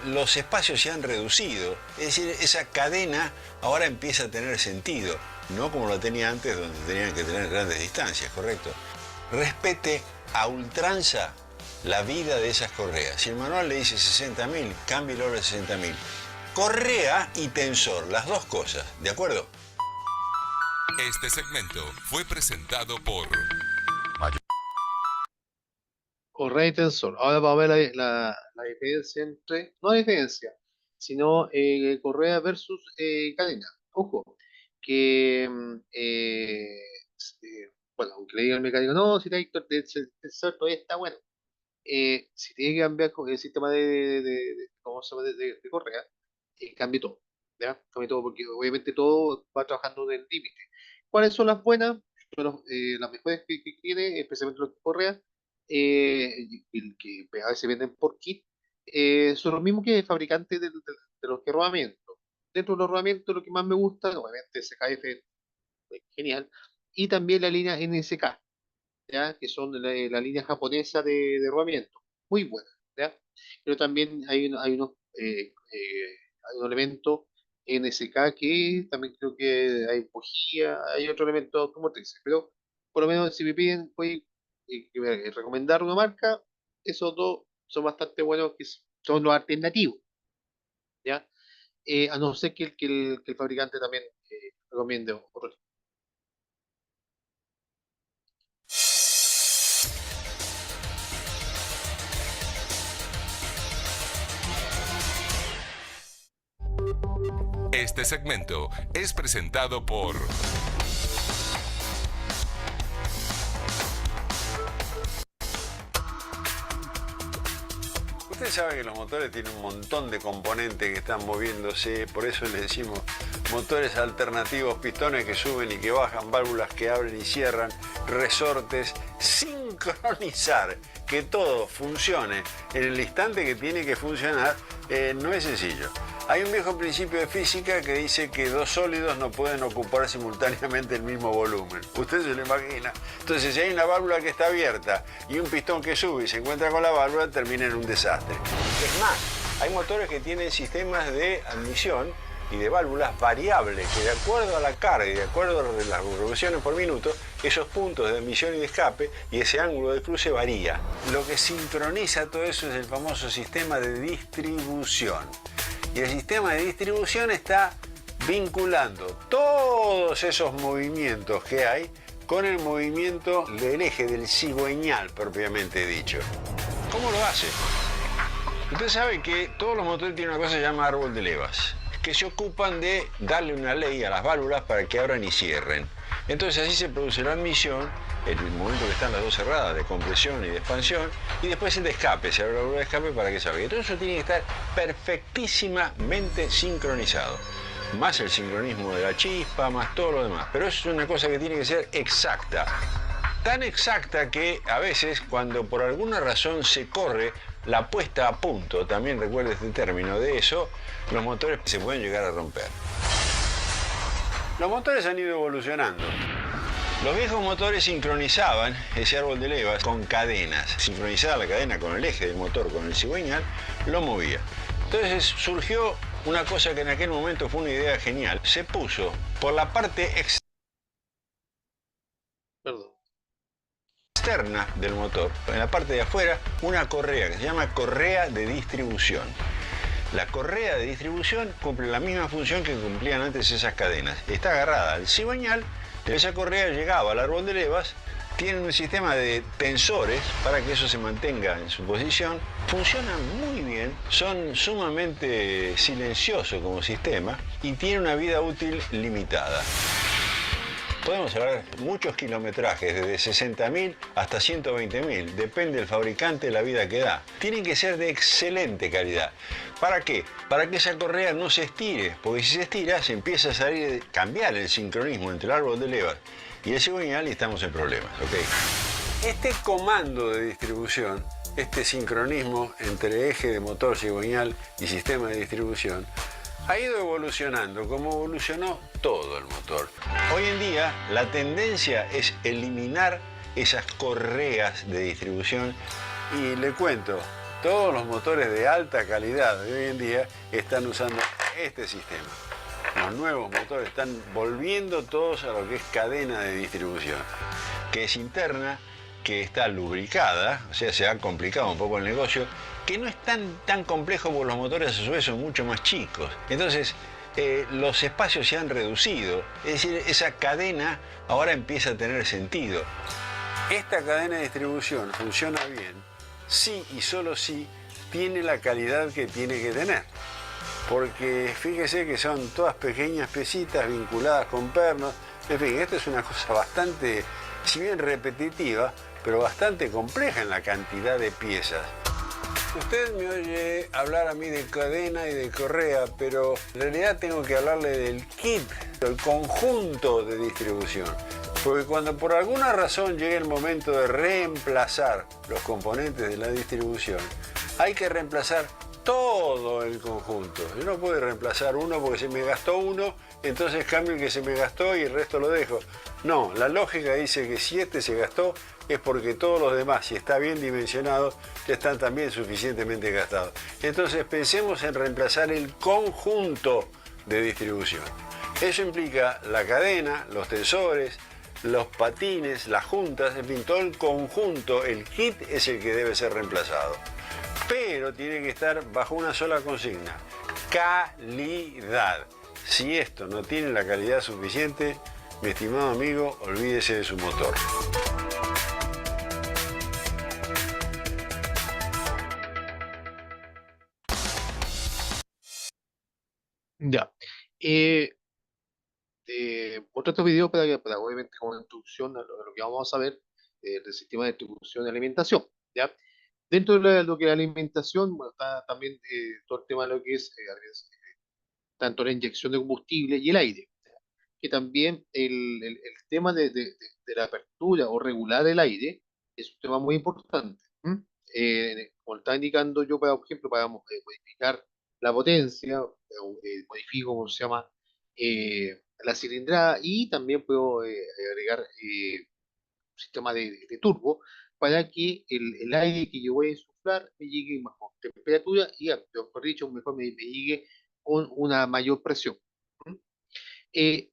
S2: los espacios se han reducido. Es decir, esa cadena ahora empieza a tener sentido, no como lo tenía antes, donde tenían que tener grandes distancias, ¿correcto? Respete a ultranza la vida de esas correas. Si el manual le dice 60.000, cámbielo a 60.000. Correa y tensor, las dos cosas, ¿de acuerdo?
S3: Este segmento fue presentado por
S1: correa y tensor. Ahora vamos a ver la diferencia entre, no la diferencia, sino correa versus cadena. Ojo, que bueno, aunque le diga al mecánico, no, si el tensor todavía está bueno. Si tiene que cambiar el sistema ¿cómo se llama? De correa, cambie todo, ¿ya? Cambie todo, porque obviamente todo va trabajando en el límite. ¿Cuáles son las buenas? Son las mejores que tiene, especialmente los de correa, que a veces venden por kit, son los mismos que el fabricante de los que rodamientos. Dentro de los rodamientos, lo que más me gusta, obviamente SKF, genial, y también la línea NSK, ¿ya? Que son la línea japonesa de rodamiento, muy buena, ¿ya? Pero también hay un elemento NSK que también creo que hay bujía, hay otro elemento automotriz, pero por lo menos si me piden voy recomendar una marca, esos dos son bastante buenos, son los alternativos, ¿ya? A no ser que el fabricante también recomiende otro.
S3: Este segmento es presentado por
S2: Usted sabe que los motores tienen un montón de componentes que están moviéndose, por eso le decimos motores alternativos, pistones que suben y que bajan, válvulas que abren y cierran, resortes, sincronizar, que todo funcione en el instante que tiene que funcionar, no es sencillo. Hay un viejo principio de física que dice que dos sólidos no pueden ocupar simultáneamente el mismo volumen. Usted se lo imagina. Entonces, si hay una válvula que está abierta y un pistón que sube y se encuentra con la válvula, termina en un desastre. Es más, hay motores que tienen sistemas de admisión y de válvulas variables, que de acuerdo a la carga y de acuerdo a las revoluciones por minuto, esos puntos de admisión y de escape y ese ángulo de cruce varía. Lo que sincroniza todo eso es el famoso sistema de distribución. Y el sistema de distribución está vinculando todos esos movimientos que hay con el movimiento del eje del cigüeñal propiamente dicho. ¿Cómo lo hace? Usted sabe que todos los motores tienen una cosa que se llama árbol de levas, que se ocupan de darle una ley a las válvulas para que abran y cierren. Entonces así se produce la admisión, el momento que están las dos cerradas, de compresión y de expansión, y después el de escape, se abre la válvula de escape para que salga. Y todo eso tiene que estar perfectísimamente sincronizado. Más el sincronismo de la chispa, más todo lo demás. Pero eso es una cosa que tiene que ser exacta. Tan exacta que a veces, cuando por alguna razón se corre la puesta a punto, también recuerde este término de eso, los motores se pueden llegar a romper. Los motores han ido evolucionando. Los viejos motores sincronizaban ese árbol de levas con cadenas. Sincronizada la cadena con el eje del motor, con el cigüeñal, lo movía. Entonces surgió una cosa que en aquel momento fue una idea genial. Se puso por la parte externa del motor, en la parte de afuera, una correa que se llama correa de distribución. La correa de distribución cumple la misma función que cumplían antes esas cadenas. Está agarrada al cigüeñal, esa correa llegaba al árbol de levas, tiene un sistema de tensores para que eso se mantenga en su posición. Funcionan muy bien, son sumamente silenciosos como sistema y tienen una vida útil limitada. Podemos hablar muchos kilometrajes, desde 60.000 hasta 120.000, depende del fabricante la vida que da. Tienen que ser de excelente calidad. ¿Para qué? Para que esa correa no se estire, porque si se estira se empieza a salir, cambiar el sincronismo entre el árbol de levas y el cigüeñal y estamos en problemas, ¿ok? Este comando de distribución, este sincronismo entre eje de motor, cigüeñal y sistema de distribución, ha ido evolucionando como evolucionó todo el motor. Hoy en día la tendencia es eliminar esas correas de distribución y le cuento, todos los motores de alta calidad de hoy en día están usando este sistema. Los nuevos motores están volviendo todos a lo que es cadena de distribución, que es interna, que está lubricada, o sea, se ha complicado un poco el negocio, que no es tan complejo porque los motores a su vez son mucho más chicos. Entonces, los espacios se han reducido, es decir, esa cadena ahora empieza a tener sentido. Esta cadena de distribución funciona bien sí y solo si tiene la calidad que tiene que tener. Porque fíjese que son todas pequeñas piecitas vinculadas con pernos. En fin, esto es una cosa bastante, si bien repetitiva, pero bastante compleja en la cantidad de piezas. Usted me oye hablar a mí de cadena y de correa, pero en realidad tengo que hablarle del kit, del conjunto de distribución. Porque cuando por alguna razón llegue el momento de reemplazar los componentes de la distribución, hay que reemplazar todo el conjunto. Yo no puedo reemplazar uno porque se me gastó uno, entonces cambio el que se me gastó y el resto lo dejo. No, la lógica dice que si este se gastó es porque todos los demás, si está bien dimensionado, ya están también suficientemente gastados. Entonces pensemos en reemplazar el conjunto de distribución. Eso implica la cadena, los tensores, los patines, las juntas, en fin, todo el conjunto, el kit es el que debe ser reemplazado. Pero tiene que estar bajo una sola consigna: calidad. Si esto no tiene la calidad suficiente, mi estimado amigo, olvídese de su motor.
S1: Ya. Eh, Otro estos videos para obviamente como introducción a lo que vamos a ver del sistema de distribución de alimentación. ¿Ya? Dentro de lo que es la alimentación, bueno, está también todo el tema de lo que es tanto la inyección de combustible y el aire, que también el tema de la apertura o regular el aire es un tema muy importante. ¿M? Como estaba indicando yo, por ejemplo, para modificar la potencia, modifico, ¿cómo se llama? La cilindrada y también puedo agregar un sistema de turbo para que el aire que yo voy a insuflar me llegue a mejor temperatura y, mejor dicho, mejor me llegue con una mayor presión. ¿Mm? Eh,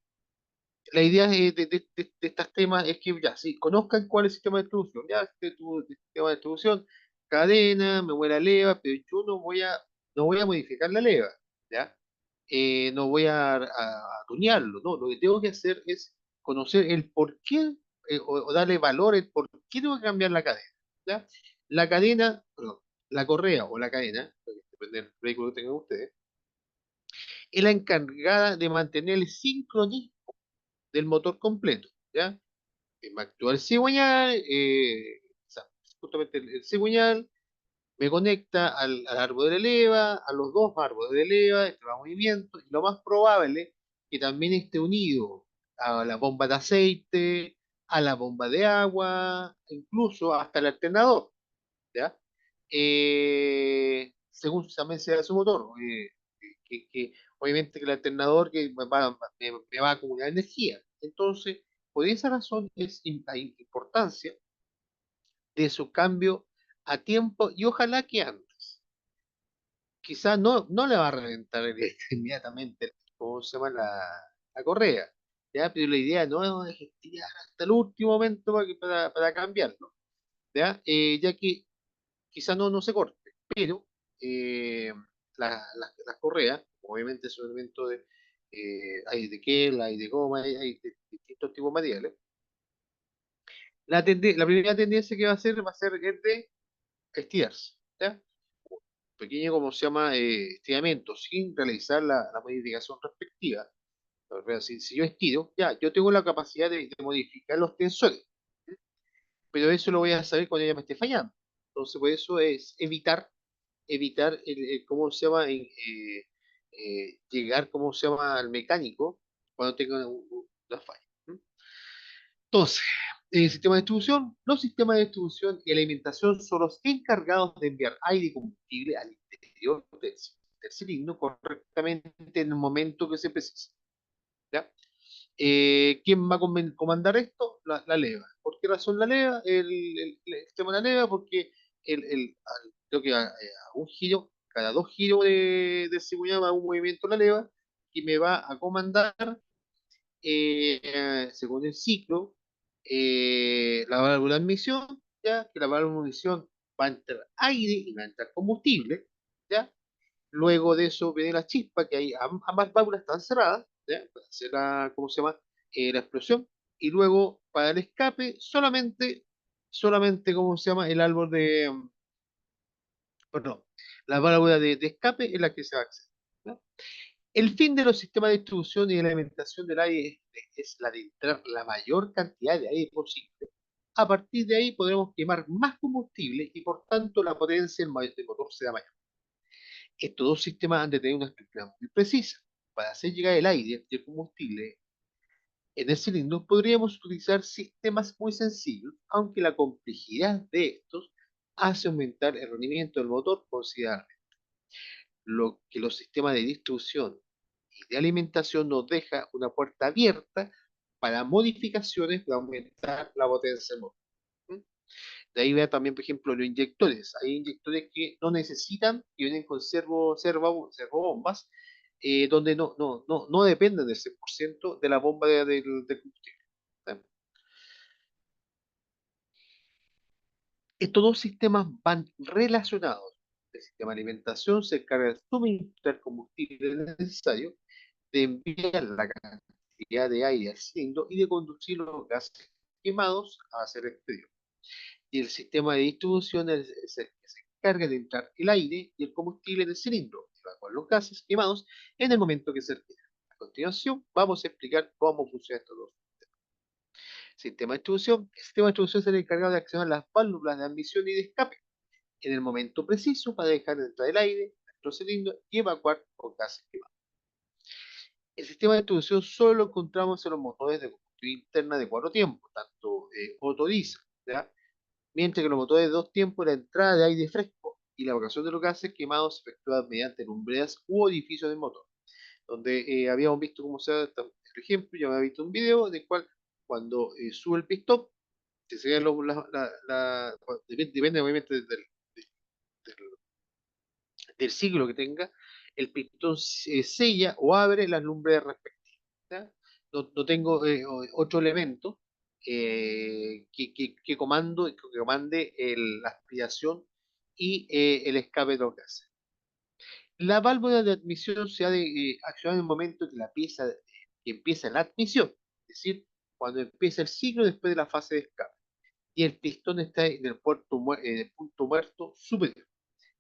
S1: la idea de estos temas es que ya, sí, conozcan cuál es el sistema de distribución. Ya, sistema de distribución, cadena, me voy a la leva, pero yo no voy a modificar la leva, ¿ya? No voy a tunearlo, ¿no? Lo que tengo que hacer es conocer el por qué, o darle valor, el por qué tengo que cambiar la cadena, ¿ya? La cadena, perdón, la correa o la cadena, depende del vehículo que tengan ustedes, es la encargada de mantener el sincronismo del motor completo, ¿ya? Me actúa el cigüeñal, o sea, justamente el cigüeñal me conecta al árbol de leva, a los dos árboles de leva, este va a movimiento, y lo más probable que también esté unido a la bomba de aceite, a la bomba de agua, incluso hasta el alternador, ¿ya? Según también sea su motor, obviamente que el alternador me va a acumular energía. Entonces, por esa razón es la importancia de su cambio a tiempo y ojalá que antes. Quizás no le va a reventar inmediatamente, ¿cómo se llama? La correa, ¿ya? Pero la idea no es estirar hasta el último momento para cambiarlo, ¿ya? Ya que quizás no se corte, pero eh, las correas, obviamente es un elemento hay de kel, hay de goma, hay de distintos tipos de materiales. La primera tendencia que va a ser es de estirarse, ¿ya? Pequeño, como se llama, estiramiento, sin realizar la modificación respectiva. O sea, si yo estiro, ya, yo tengo la capacidad de modificar los tensores, pero eso lo voy a saber cuando ella me esté fallando. Entonces, por eso es evitar ¿cómo se llama? Llegar, ¿cómo se llama? Al mecánico cuando tenga una falla. ¿Mm? Entonces, el sistema de distribución, los sistemas de distribución y alimentación son los encargados de enviar aire y combustible al interior del cilindro correctamente en el momento que se precisa. ¿Ya? ¿Quién va a comandar esto? La leva. ¿Por qué razón la leva? El sistema de la leva, porque creo que a un giro, cada dos giros de cigüeñal va un movimiento de la leva que me va a comandar, según el ciclo, la válvula de admisión, ¿ya? Que la válvula de admisión va a entrar aire y va a entrar combustible, ¿ya? Luego de eso viene la chispa, que hay ambas válvulas están cerradas, ¿ya? Para hacer ¿cómo se llama? La explosión. Y luego, para el escape, solamente, ¿cómo se llama? El árbol Perdón, la válvula de escape es la que se va a acceder. ¿No? El fin de los sistemas de distribución y de alimentación del aire es la de entrar la mayor cantidad de aire posible. A partir de ahí podremos quemar más combustible y por tanto la potencia del motor será mayor. Estos dos sistemas han de tener una estructura muy precisa. Para hacer llegar el aire y el combustible en el cilindro podríamos utilizar sistemas muy sencillos, aunque la complejidad de estos hace aumentar el rendimiento del motor considerablemente. Lo que los sistemas de distribución y de alimentación nos deja una puerta abierta para modificaciones para aumentar la potencia del motor. ¿Mm? De ahí vea también, por ejemplo, los inyectores. Hay inyectores que no necesitan, que vienen con servobombas, donde no dependen del 100% de la bomba del combustible. ¿Sí? Estos dos sistemas van relacionados. El sistema de alimentación se encarga de suministrar el combustible necesario, de enviar la cantidad de aire al cilindro y de conducir los gases quemados hacia el exterior. Y el sistema de distribución es el que se encarga de entrar el aire y el combustible en el cilindro, evacuar los gases quemados en el momento que se requiera. A continuación, vamos a explicar cómo funciona estos dos. Sistema de distribución. El sistema de distribución es el encargado de accionar las válvulas de admisión y de escape en el momento preciso para dejar entrar el aire a nuestro cilindro y evacuar los gases quemados. El sistema de distribución solo lo encontramos en los motores de combustión interna de 4 tiempos, tanto Otto diésel, ¿ya? Mientras que los motores de 2 tiempos, la entrada de aire fresco y la evacuación de los gases quemados se efectúa mediante lumbreras u orificios del motor, donde habíamos visto cómo se hace el ejemplo, ya había visto un video de cual cuando sube el pistón, que se ve depende obviamente del, del siglo que tenga, el pistón sella o abre las lumbreras respectivas. ¿Ya? No tengo otro elemento que comande la aspiración y el escape de los gases. La válvula de admisión se ha de accionar en el momento que la pieza que empieza la admisión, es decir, cuando empieza el ciclo después de la fase de escape, y el pistón está en el punto muerto superior.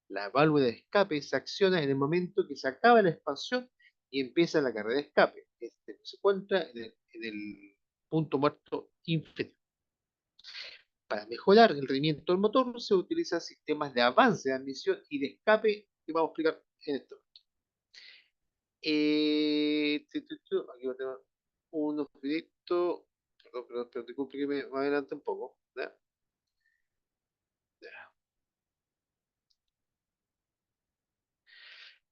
S1: La válvula de escape se acciona en el momento que se acaba la expansión y empieza la carrera de escape. Este se encuentra en el punto muerto inferior. Para mejorar el rendimiento del motor se utilizan sistemas de avance de admisión y de escape que vamos a explicar en esto. Aquí va a tener unos videitos. Perdón, pero disculpe que me adelante un poco. ¿Ya?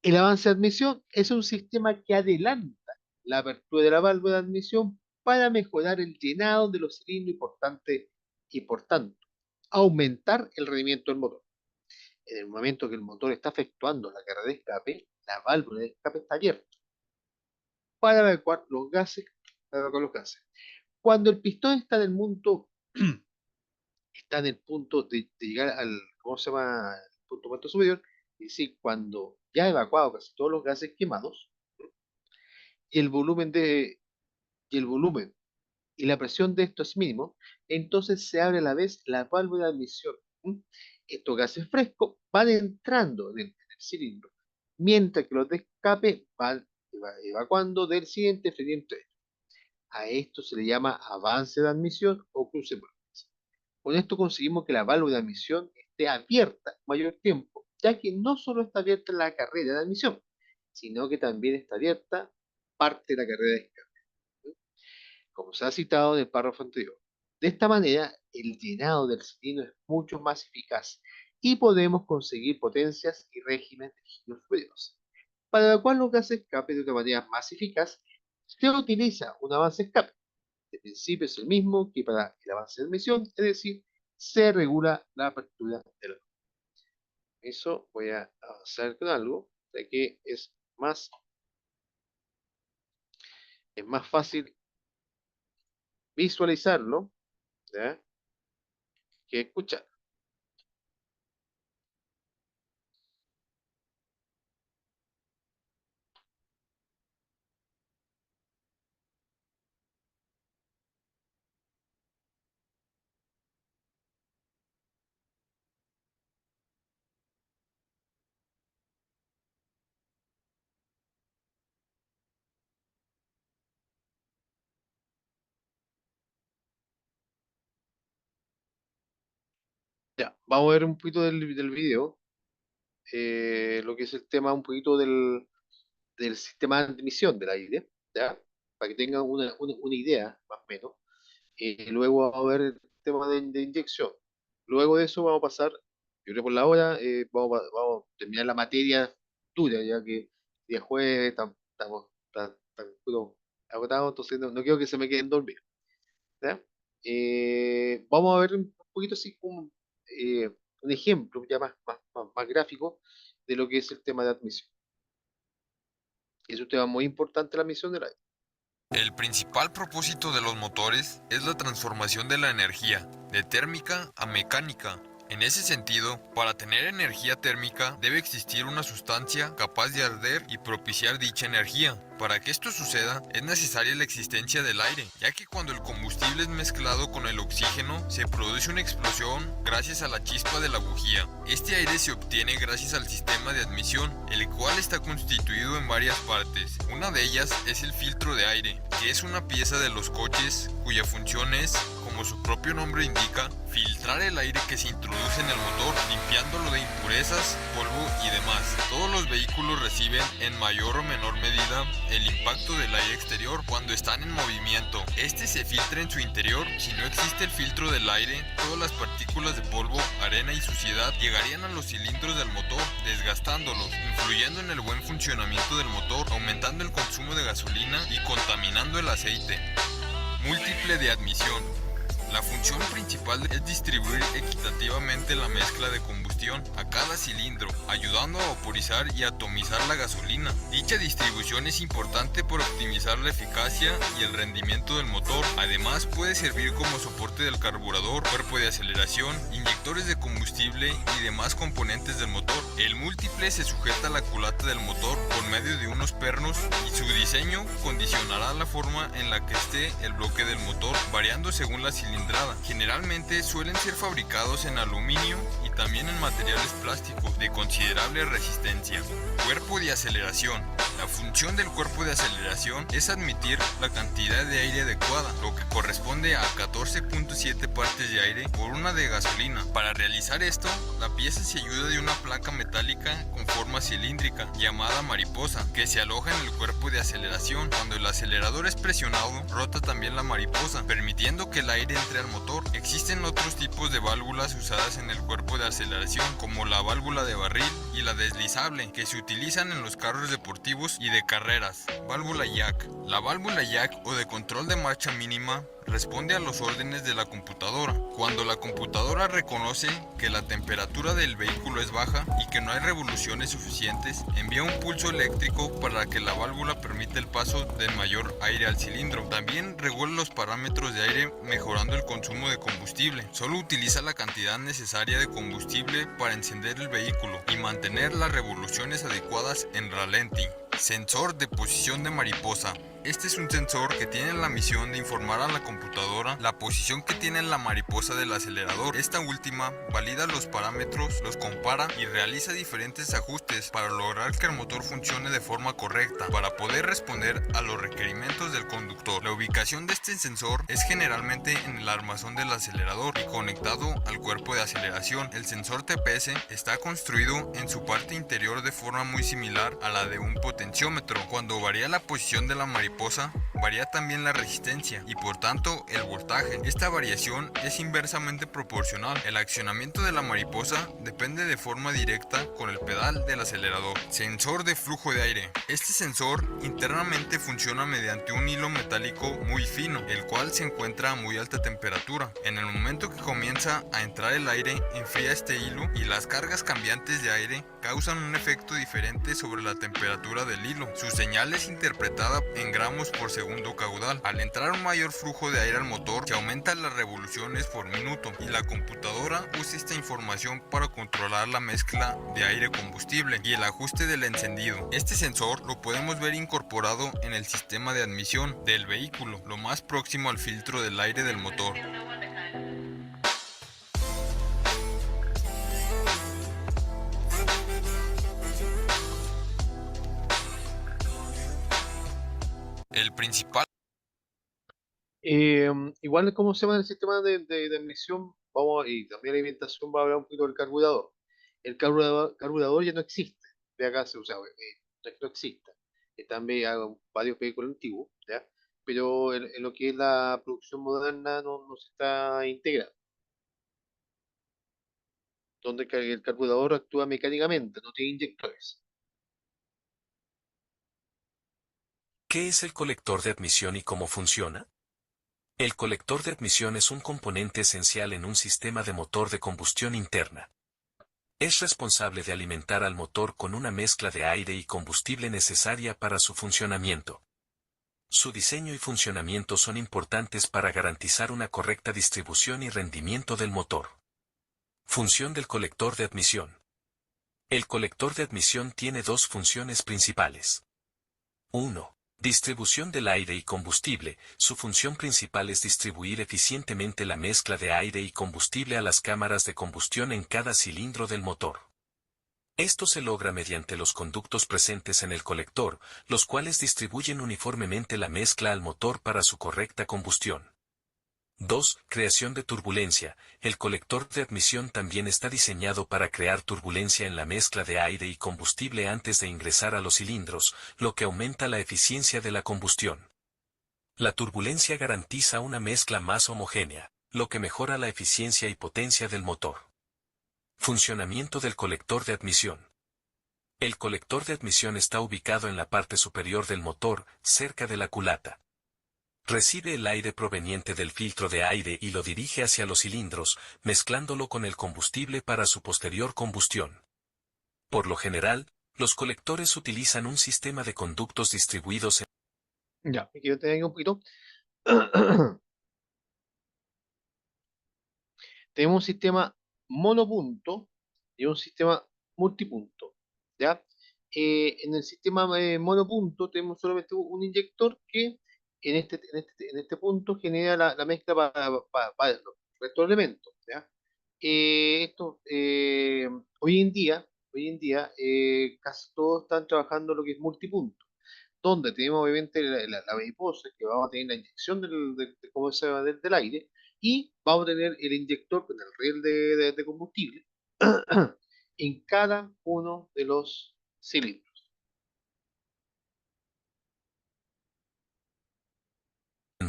S1: El avance de admisión es un sistema que adelanta la apertura de la válvula de admisión para mejorar el llenado de los cilindros y por tanto aumentar el rendimiento del motor. En el momento que el motor está efectuando la carga de escape, la válvula de escape está abierta para evacuar los gases, Cuando el pistón está en el punto de llegar al, ¿cómo se llama? El punto muerto superior, es decir, cuando ya ha evacuado casi todos los gases quemados, y el volumen y el volumen y la presión de esto es mínimo, entonces se abre a la vez la válvula de admisión. ¿Mm? Estos gases frescos van entrando en el cilindro, mientras que los de escape van evacuando del siguiente frente. A esto se le llama avance de admisión o cruce por avance. Con esto conseguimos que la válvula de admisión esté abierta mayor tiempo, ya que no solo está abierta la carrera de admisión, sino que también está abierta parte de la carrera de escape, como se ha citado en el párrafo anterior. De esta manera, el llenado del cilindro es mucho más eficaz y podemos conseguir potencias y regímenes de giro superiores. Para evacuar los gases de escape de una manera más eficaz, se utiliza un avance de escape. El principio es el mismo que para el avance de admisión, es decir, se regula la apertura del. Eso voy a avanzar con algo, ya que es más fácil visualizarlo, ¿ya? Que escuchar. vamos a ver un poquito del video, lo que es el tema un poquito del sistema de admisión del aire, ¿ya? Para que tengan una idea, más o menos. Luego vamos a ver el tema de inyección. Luego de eso vamos a pasar, yo creo por la hora, vamos a terminar la materia dura, ya que día jueves estamos tan puro agotados, entonces no quiero que se me queden dormidos. ¿Ya? Vamos a ver un poquito así como un ejemplo ya más gráfico de lo que es el tema de admisión. Es un tema muy importante la admisión del aire.
S5: El principal propósito de los motores es la transformación de la energía, de térmica a mecánica. En ese sentido, para tener energía térmica debe existir una sustancia capaz de arder y propiciar dicha energía. Para que esto suceda, es necesaria la existencia del aire, ya que cuando el combustible es mezclado con el oxígeno, se produce una explosión gracias a la chispa de la bujía. Este aire se obtiene gracias al sistema de admisión, el cual está constituido en varias partes. Una de ellas es el filtro de aire, que es una pieza de los coches cuya función es, como su propio nombre indica, filtrar el aire que se introduce en el motor, limpiándolo de impurezas, polvo y demás. Todos los vehículos reciben en mayor o menor medida el impacto del aire exterior cuando están en movimiento. Este se filtra en su interior. Si no existe el filtro del aire, todas las partículas de polvo, arena y suciedad llegarían a los cilindros del motor, desgastándolos, influyendo en el buen funcionamiento del motor, aumentando el consumo de gasolina y contaminando el aceite. Múltiple de admisión. La función principal es distribuir equitativamente la mezcla de combustión a cada cilindro, ayudando a vaporizar y atomizar la gasolina. Dicha distribución es importante por optimizar la eficacia y el rendimiento del motor. Además, puede servir como soporte del carburador, cuerpo de aceleración, inyectores de combustible y demás componentes del motor. El múltiple se sujeta a la culata del motor por medio de unos pernos y su diseño condicionará la forma en la que esté el bloque del motor, variando según la cilindrada. Generalmente suelen ser fabricados en aluminio y también en materiales plásticos de considerable resistencia. Cuerpo de aceleración. La función del cuerpo de aceleración es admitir la cantidad de aire adecuada, lo que corresponde a 14.7 partes de aire por una de gasolina. Para realizar esto, la pieza se ayuda de una placa metálica con forma cilíndrica llamada mariposa, que se aloja en el cuerpo de aceleración. Cuando el acelerador es presionado, rota también la mariposa, permitiendo que el aire entre al motor. Existen otros tipos de válvulas usadas en el cuerpo de aceleración, como la válvula de barril y la deslizable, que se utilizan en los carros deportivos y de carreras. Válvula jack. La válvula jack o de control de marcha mínima responde a los órdenes de la computadora. Cuando la computadora reconoce que la temperatura del vehículo es baja y que no hay revoluciones suficientes, envía un pulso eléctrico para que la válvula permita el paso del mayor aire al cilindro. También regula los parámetros de aire mejorando el consumo de combustible. Solo utiliza la cantidad necesaria de combustible para encender el vehículo y mantener las revoluciones adecuadas en ralentí. Sensor de posición de mariposa. Este es un sensor que tiene la misión de informar a la computadora la posición que tiene la mariposa del acelerador. Esta última valida los parámetros, los compara y realiza diferentes ajustes para lograr que el motor funcione de forma correcta para poder responder a los requerimientos del conductor. La ubicación de este sensor es generalmente en el armazón del acelerador y conectado al cuerpo de aceleración. El sensor TPS está construido en su parte interior de forma muy similar a la de un potenciómetro. Cuando varía la posición de la mariposa, varía también la resistencia y por tanto el voltaje. Esta variación es inversamente proporcional. El accionamiento de la mariposa depende de forma directa con el pedal del acelerador. Sensor de flujo de aire. Este sensor internamente funciona mediante un hilo metálico muy fino, el cual se encuentra a muy alta temperatura. En el momento que comienza a entrar el aire, enfría este hilo y las cargas cambiantes de aire causan un efecto diferente sobre la temperatura del hilo. Su señal es interpretada en gramos por segundo caudal. Al entrar un mayor flujo de aire al motor, se aumentan las revoluciones por minuto y la computadora usa esta información para controlar la mezcla de aire-combustible y el ajuste del encendido. Este sensor lo podemos ver incorporado en el sistema de admisión del vehículo, lo más próximo al filtro del aire del motor. El principal
S1: Eh, Igual como se llama el sistema de admisión, vamos, y también la alimentación va a hablar un poquito del carburador. El carburador ya no existe, de acá, o sea, no es que no exista. Están varios vehículos antiguos, ¿ya? Pero en lo que es la producción moderna no se está integrando, donde el carburador actúa mecánicamente, no tiene inyectores.
S6: ¿Qué es el colector de admisión y cómo funciona? El colector de admisión es un componente esencial en un sistema de motor de combustión interna. Es responsable de alimentar al motor con una mezcla de aire y combustible necesaria para su funcionamiento. Su diseño y funcionamiento son importantes para garantizar una correcta distribución y rendimiento del motor. Función del colector de admisión. El colector de admisión tiene dos funciones principales. 1. Distribución del aire y combustible. Su función principal es distribuir eficientemente la mezcla de aire y combustible a las cámaras de combustión en cada cilindro del motor. Esto se logra mediante los conductos presentes en el colector, los cuales distribuyen uniformemente la mezcla al motor para su correcta combustión. 2. Creación de turbulencia. El colector de admisión también está diseñado para crear turbulencia en la mezcla de aire y combustible antes de ingresar a los cilindros, lo que aumenta la eficiencia de la combustión. La turbulencia garantiza una mezcla más homogénea, lo que mejora la eficiencia y potencia del motor. Funcionamiento del colector de admisión. El colector de admisión está ubicado en la parte superior del motor, cerca de la culata. Recibe el aire proveniente del filtro de aire y lo dirige hacia los cilindros, mezclándolo con el combustible para su posterior combustión. Por lo general, los colectores utilizan un sistema de conductos distribuidos en...
S1: Ya, me quiero tener un poquito. Tenemos un sistema monopunto y un sistema multipunto, ¿ya? En el sistema monopunto tenemos solamente un inyector que en este punto genera la mezcla para el resto de elementos, ¿ya? Hoy en día, casi todos están trabajando lo que es multipunto, donde tenemos obviamente la mariposa, que vamos a tener la inyección ¿cómo se llama? Del aire, y vamos a tener el inyector con el riel de combustible en cada uno de los cilindros.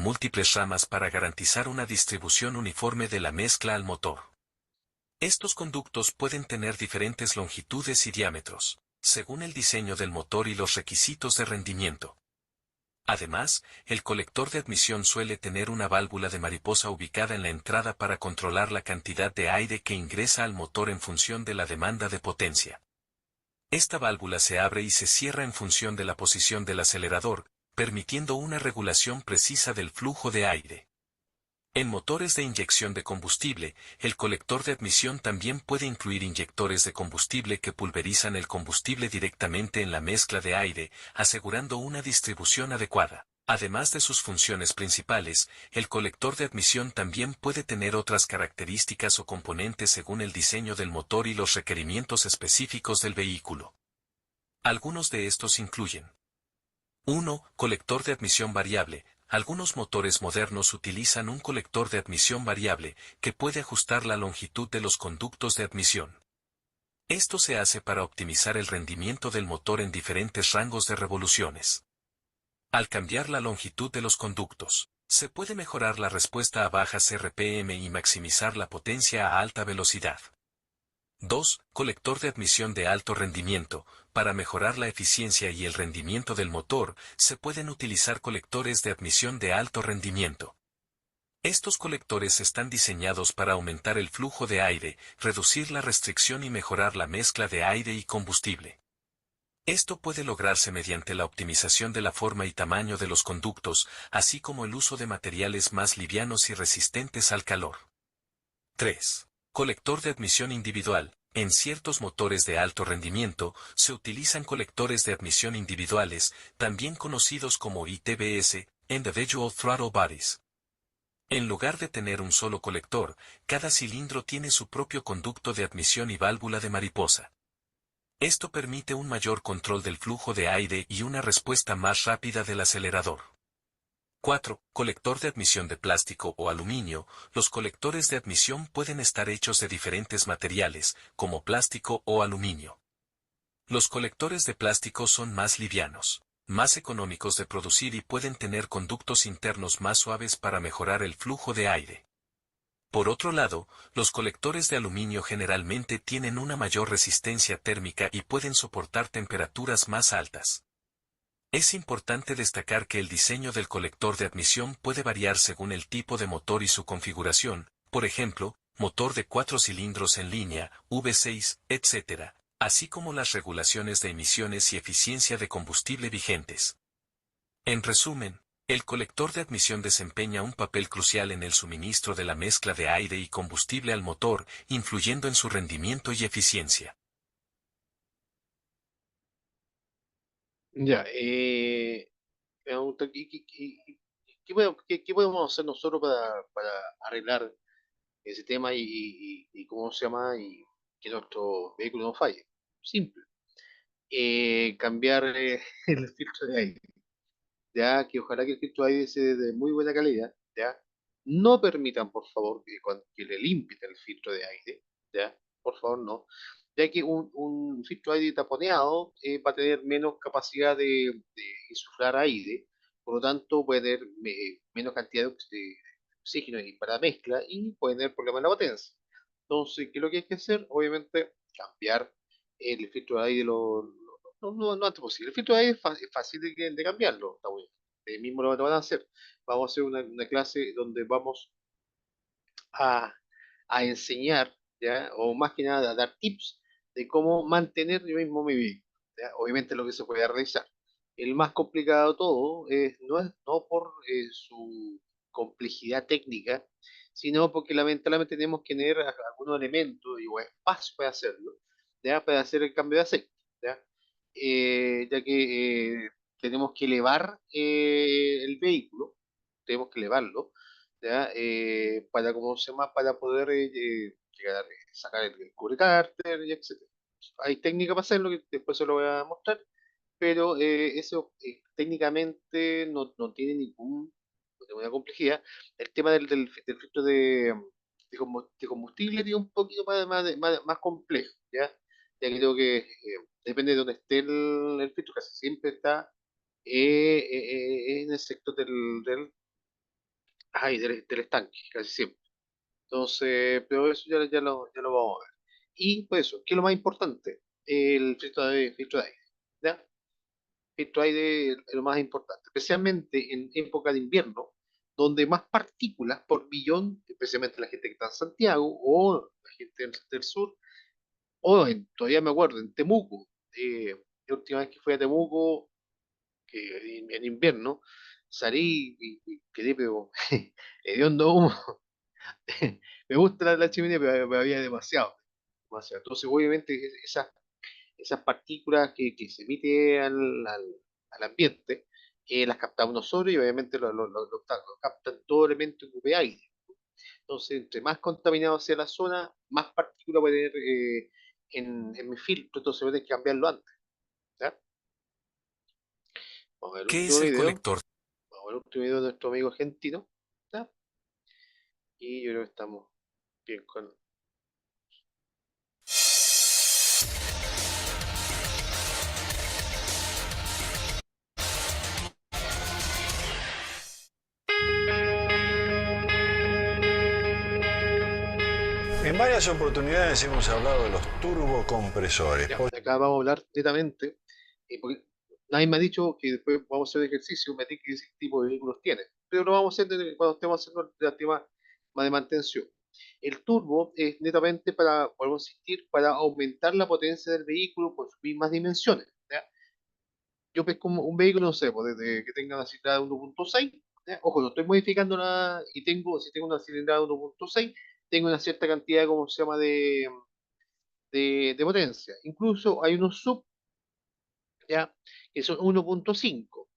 S6: múltiples ramas para garantizar una distribución uniforme de la mezcla al motor. Estos conductos pueden tener diferentes longitudes y diámetros, según el diseño del motor y los requisitos de rendimiento. Además, el colector de admisión suele tener una válvula de mariposa ubicada en la entrada para controlar la cantidad de aire que ingresa al motor en función de la demanda de potencia. Esta válvula se abre y se cierra en función de la posición del acelerador, permitiendo una regulación precisa del flujo de aire. En motores de inyección de combustible, el colector de admisión también puede incluir inyectores de combustible que pulverizan el combustible directamente en la mezcla de aire, asegurando una distribución adecuada. Además de sus funciones principales, el colector de admisión también puede tener otras características o componentes según el diseño del motor y los requerimientos específicos del vehículo. Algunos de estos incluyen: 1. Colector de admisión variable. Algunos motores modernos utilizan un colector de admisión variable, que puede ajustar la longitud de los conductos de admisión. Esto se hace para optimizar el rendimiento del motor en diferentes rangos de revoluciones. Al cambiar la longitud de los conductos, se puede mejorar la respuesta a bajas RPM y maximizar la potencia a alta velocidad. 2. Colector de admisión de alto rendimiento. Para mejorar la eficiencia y el rendimiento del motor, se pueden utilizar colectores de admisión de alto rendimiento. Estos colectores están diseñados para aumentar el flujo de aire, reducir la restricción y mejorar la mezcla de aire y combustible. Esto puede lograrse mediante la optimización de la forma y tamaño de los conductos, así como el uso de materiales más livianos y resistentes al calor. 3. Colector de admisión individual. En ciertos motores de alto rendimiento, se utilizan colectores de admisión individuales, también conocidos como ITBS, Individual Throttle Bodies. En lugar de tener un solo colector, cada cilindro tiene su propio conducto de admisión y válvula de mariposa. Esto permite un mayor control del flujo de aire y una respuesta más rápida del acelerador. 4. Colector de admisión de plástico o aluminio. Los colectores de admisión pueden estar hechos de diferentes materiales, como plástico o aluminio. Los colectores de plástico son más livianos, más económicos de producir y pueden tener conductos internos más suaves para mejorar el flujo de aire. Por otro lado, los colectores de aluminio generalmente tienen una mayor resistencia térmica y pueden soportar temperaturas más altas. Es importante destacar que el diseño del colector de admisión puede variar según el tipo de motor y su configuración, por ejemplo, motor de 4 cilindros en línea, V6, etc., así como las regulaciones de emisiones y eficiencia de combustible vigentes. En resumen, el colector de admisión desempeña un papel crucial en el suministro de la mezcla de aire y combustible al motor, influyendo en su rendimiento y eficiencia.
S1: Ya, me pregunto, ¿qué podemos hacer nosotros para arreglar ese tema y cómo se llama y que nuestro vehículo no falle? Simple. Cambiar el filtro de aire, ya que ojalá que el filtro de aire sea de muy buena calidad, ya. No permitan, por favor, que le limpien el filtro de aire, ya, por favor, no, ya que un filtro de aire taponeado va a tener menos capacidad de insuflar aire, por lo tanto puede tener menos cantidad de oxígeno y para la mezcla y puede tener problemas en la potencia. Entonces, ¿qué es lo que hay que hacer? Obviamente, cambiar el filtro de aire no antes posible. El filtro de aire es fácil de cambiarlo, está bien. Mismo lo van a hacer. Vamos a hacer una clase donde vamos a, a enseñar, ¿ya? O más que nada a dar tips de cómo mantener yo mismo mi vehículo, ¿ya? Obviamente lo que se puede realizar. El más complicado de todo no es no por su complejidad técnica, sino porque lamentablemente tenemos que tener algunos elementos o espacio para hacerlo, ¿ya? Para hacer el cambio de aceite, ¿ya? Ya que tenemos que elevar el vehículo, tenemos que elevarlo, ¿ya? Para, ¿cómo se llama? Para poder llegar, sacar el cubrecárter y etcétera. Hay técnica para hacerlo, que después se lo voy a mostrar, pero eso técnicamente no tiene ninguna complejidad. El tema del filtro de combustible tiene un poquito más complejo, ¿ya? Ya que creo que depende de donde esté el filtro, casi siempre está en el sector del estanque, casi siempre. Entonces, pero eso ya lo vamos a ver. Y pues eso, ¿qué es lo más importante? El filtro de aire. ¿Ya? Filtro de aire es lo más importante, especialmente en época de invierno, donde más partículas por billón, especialmente la gente que está en Santiago o la gente del sur, todavía me acuerdo, en Temuco. La última vez que fui a Temuco, que en invierno, salí y quedé, pero hediondo humo. Me gusta la chimenea, pero había demasiado. Entonces, obviamente, esas partículas que se emiten al ambiente, las captamos nosotros y obviamente lo captan todo elemento que ocupe aire. Entonces, entre más contaminado sea la zona, más partículas puede tener en mi filtro, entonces voy a tener que cambiarlo antes. ¿Ya? Vamos a ver el
S6: ¿Qué
S1: último
S6: es el
S1: video.
S6: colector?
S1: Vamos a ver el último video de nuestro amigo argentino. ¿Ya? Y yo creo que estamos bien con.
S2: En varias oportunidades hemos hablado de los turbocompresores.
S1: Ya, acá vamos a hablar netamente, porque nadie me ha dicho que después vamos a hacer ejercicio, me dice qué tipo de vehículos tiene, pero lo vamos a hacer cuando estemos haciendo el tema más de mantención. El turbo es netamente para, podemos insistir, para aumentar la potencia del vehículo por sus mismas dimensiones. ¿Ya? Yo pesco un vehículo, no sé, pues, desde que tenga una cilindrada de 1.6, ¿ya? Ojo, no estoy modificando nada y si tengo una cilindrada de 1.6, tengo una cierta cantidad, como se llama, de potencia. Incluso hay unos sub, ¿ya? Que son 1.5.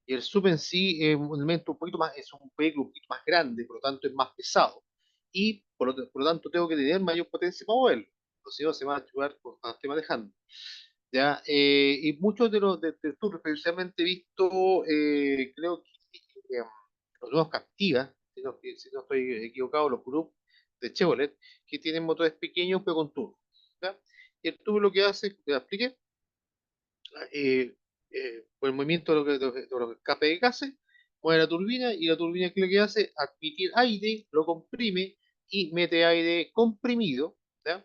S1: Y el sub en sí es un elemento un poquito más, es un vehículo un poquito más grande, por lo tanto es más pesado. Y por lo tanto tengo que tener mayor potencia para moverlo. Si no, se va a ayudar cuando esté manejando. ¿Ya? Y muchos de los del tour, especialmente he visto, creo que los nuevos Captiva, si no estoy equivocado, los Group de Chevrolet, que tienen motores pequeños pero con turbo. ¿Ya? Y el turbo lo que hace, te lo expliqué, eh, por el movimiento de los escape de gases, mueve la turbina y la turbina que lo que hace, admitir aire, lo comprime y mete aire comprimido, ¿ya?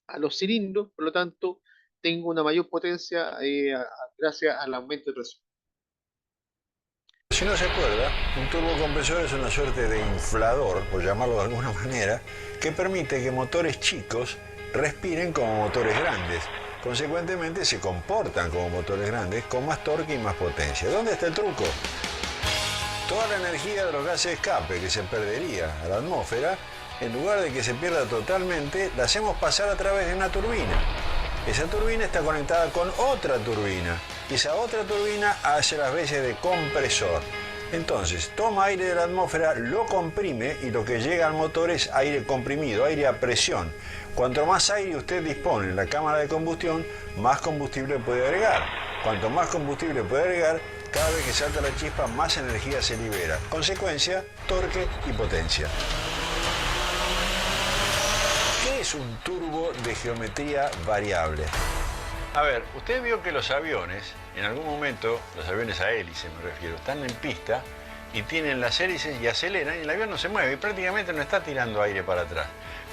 S1: A los cilindros, por lo tanto, tengo una mayor potencia gracias al aumento de presión.
S2: Si no se acuerda, un turbocompresor es una suerte de inflador, por llamarlo de alguna manera, que permite que motores chicos respiren como motores grandes. Consecuentemente se comportan como motores grandes con más torque y más potencia. ¿Dónde está el truco? Toda la energía de los gases de escape que se perdería a la atmósfera, en lugar de que se pierda totalmente, la hacemos pasar a través de una turbina. Esa turbina está conectada con otra turbina y esa otra turbina hace las veces de compresor. Entonces, toma aire de la atmósfera, lo comprime y lo que llega al motor es aire comprimido, aire a presión. Cuanto más aire usted dispone en la cámara de combustión, más combustible puede agregar. Cuanto más combustible puede agregar, cada vez que salta la chispa, más energía se libera. Consecuencia, torque y potencia. ¿Qué es un turbo de geometría variable? A ver, usted vio que los aviones, en algún momento, los aviones a hélice me refiero, están en pista y tienen las hélices y aceleran y el avión no se mueve y prácticamente no está tirando aire para atrás.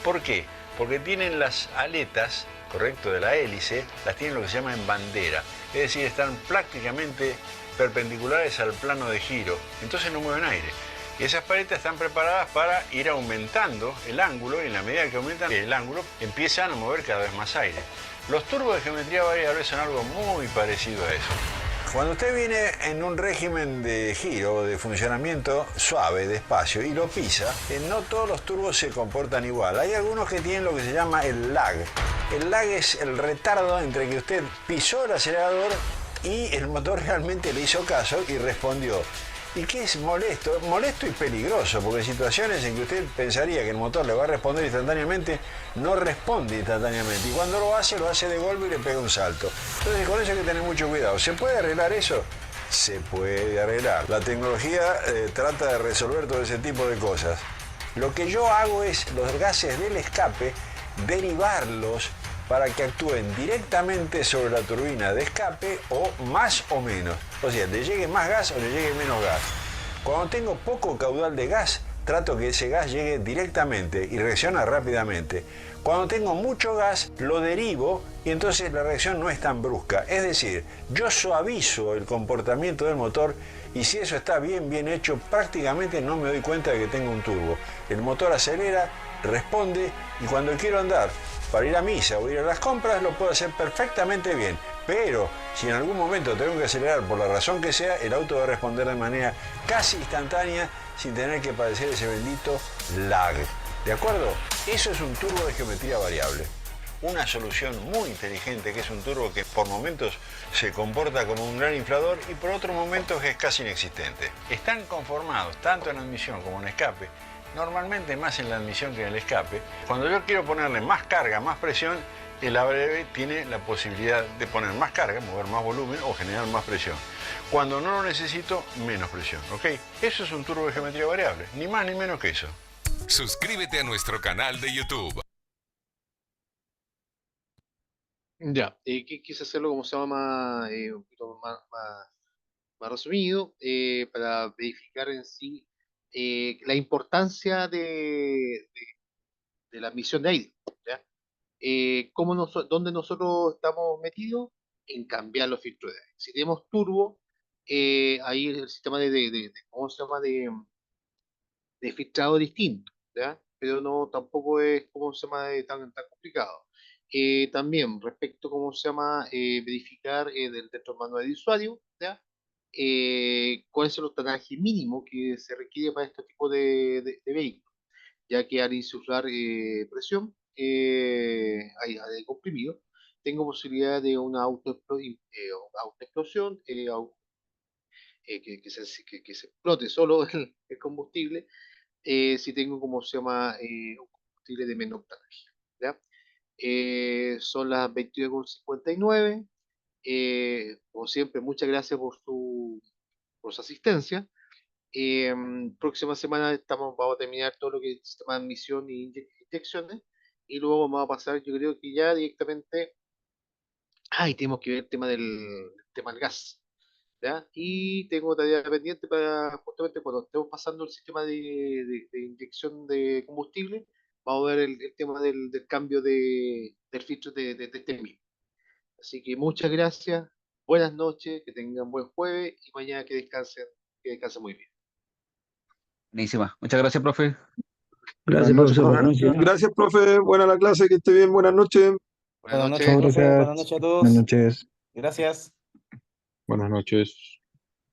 S2: ¿Por qué? Porque tienen las aletas, correcto, de la hélice, las tienen lo que se llama en bandera. Es decir, están prácticamente perpendiculares al plano de giro, entonces no mueven aire. Y esas paletas están preparadas para ir aumentando el ángulo y en la medida que aumentan el ángulo empiezan a mover cada vez más aire. Los turbos de geometría variable son algo muy parecido a eso. Cuando usted viene en un régimen de giro, de funcionamiento suave, despacio, y lo pisa, no todos los turbos se comportan igual. Hay algunos que tienen lo que se llama el lag. El lag es el retardo entre que usted pisó el acelerador y el motor realmente le hizo caso y respondió. Y que es molesto y peligroso, porque hay situaciones en que usted pensaría que el motor le va a responder instantáneamente, no responde instantáneamente. Y cuando lo hace de golpe y le pega un salto. Entonces con eso hay que tener mucho cuidado. ¿Se puede arreglar eso? Se puede arreglar. La tecnología trata de resolver todo ese tipo de cosas. Lo que yo hago es los gases del escape, derivarlos para que actúen directamente sobre la turbina de escape o más o menos. O sea, le llegue más gas o le llegue menos gas. Cuando tengo poco caudal de gas, trato que ese gas llegue directamente y reacciona rápidamente. Cuando tengo mucho gas, lo derivo y entonces la reacción no es tan brusca. Es decir, yo suavizo el comportamiento del motor y si eso está bien hecho, prácticamente no me doy cuenta de que tengo un turbo. El motor acelera, responde y cuando quiero andar para ir a misa o ir a las compras lo puedo hacer perfectamente bien. Pero si en algún momento tengo que acelerar por la razón que sea, el auto va a responder de manera casi instantánea sin tener que padecer ese bendito lag. ¿De acuerdo? Eso es un turbo de geometría variable. Una solución muy inteligente que es un turbo que por momentos se comporta como un gran inflador y por otros momentos es casi inexistente. Están conformados tanto en admisión como en escape, normalmente más en la admisión que en el escape. Cuando yo quiero ponerle más carga, más presión, el ABB tiene la posibilidad de poner más carga, mover más volumen o generar más presión. Cuando no lo necesito, menos presión, ¿ok? Eso es un turbo de geometría variable, ni más ni menos que eso.
S3: Suscríbete a nuestro canal de YouTube.
S1: Ya, quise hacerlo como se llama, un poquito más resumido, para verificar en sí la importancia de la admisión de aire. ¿Ya? ¿Dónde nosotros estamos metidos? En cambiar los filtros de aire. Si tenemos turbo, ahí el sistema ¿cómo se llama? De filtrado distinto, ¿ya? Pero no, tampoco es, ¿cómo se llama? Tan complicado. También, respecto, ¿cómo se llama? Verificar dentro del manual de usuario, ¿ya? Cuál es el octanaje mínimo que se requiere para este tipo de vehículos, ya que al insuflar presión de comprimido, tengo posibilidad de una autoexplosión, que se explote solo el combustible, si tengo, como se llama, un combustible de menor octanaje. ¿Ya? Son las 22:59. Como siempre, muchas gracias por su asistencia. Próxima semana vamos a terminar todo lo que es el sistema de admisión y inyecciones, y luego vamos a pasar, yo creo que ya directamente, y tenemos que ver el tema del gas, ¿ya? Y tengo tarea pendiente para justamente cuando estemos pasando el sistema de inyección de combustible, vamos a ver el tema del cambio del filtro de este mismo. Así que muchas gracias, buenas noches, que tengan buen jueves y mañana que descansen muy bien.
S7: Buenísima. Muchas gracias, profe.
S4: Gracias,
S8: noches,
S4: profesor.
S8: profe.
S4: Buenas noches.
S8: Gracias, profe. Buena la clase, que esté bien. Buenas noches.
S1: Buenas
S9: Buenas
S1: noches.
S9: noches, profe.
S8: Gracias.
S9: Buenas noches a todos.
S8: Buenas noches.
S9: Gracias.
S8: Buenas noches.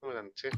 S1: Buenas noches.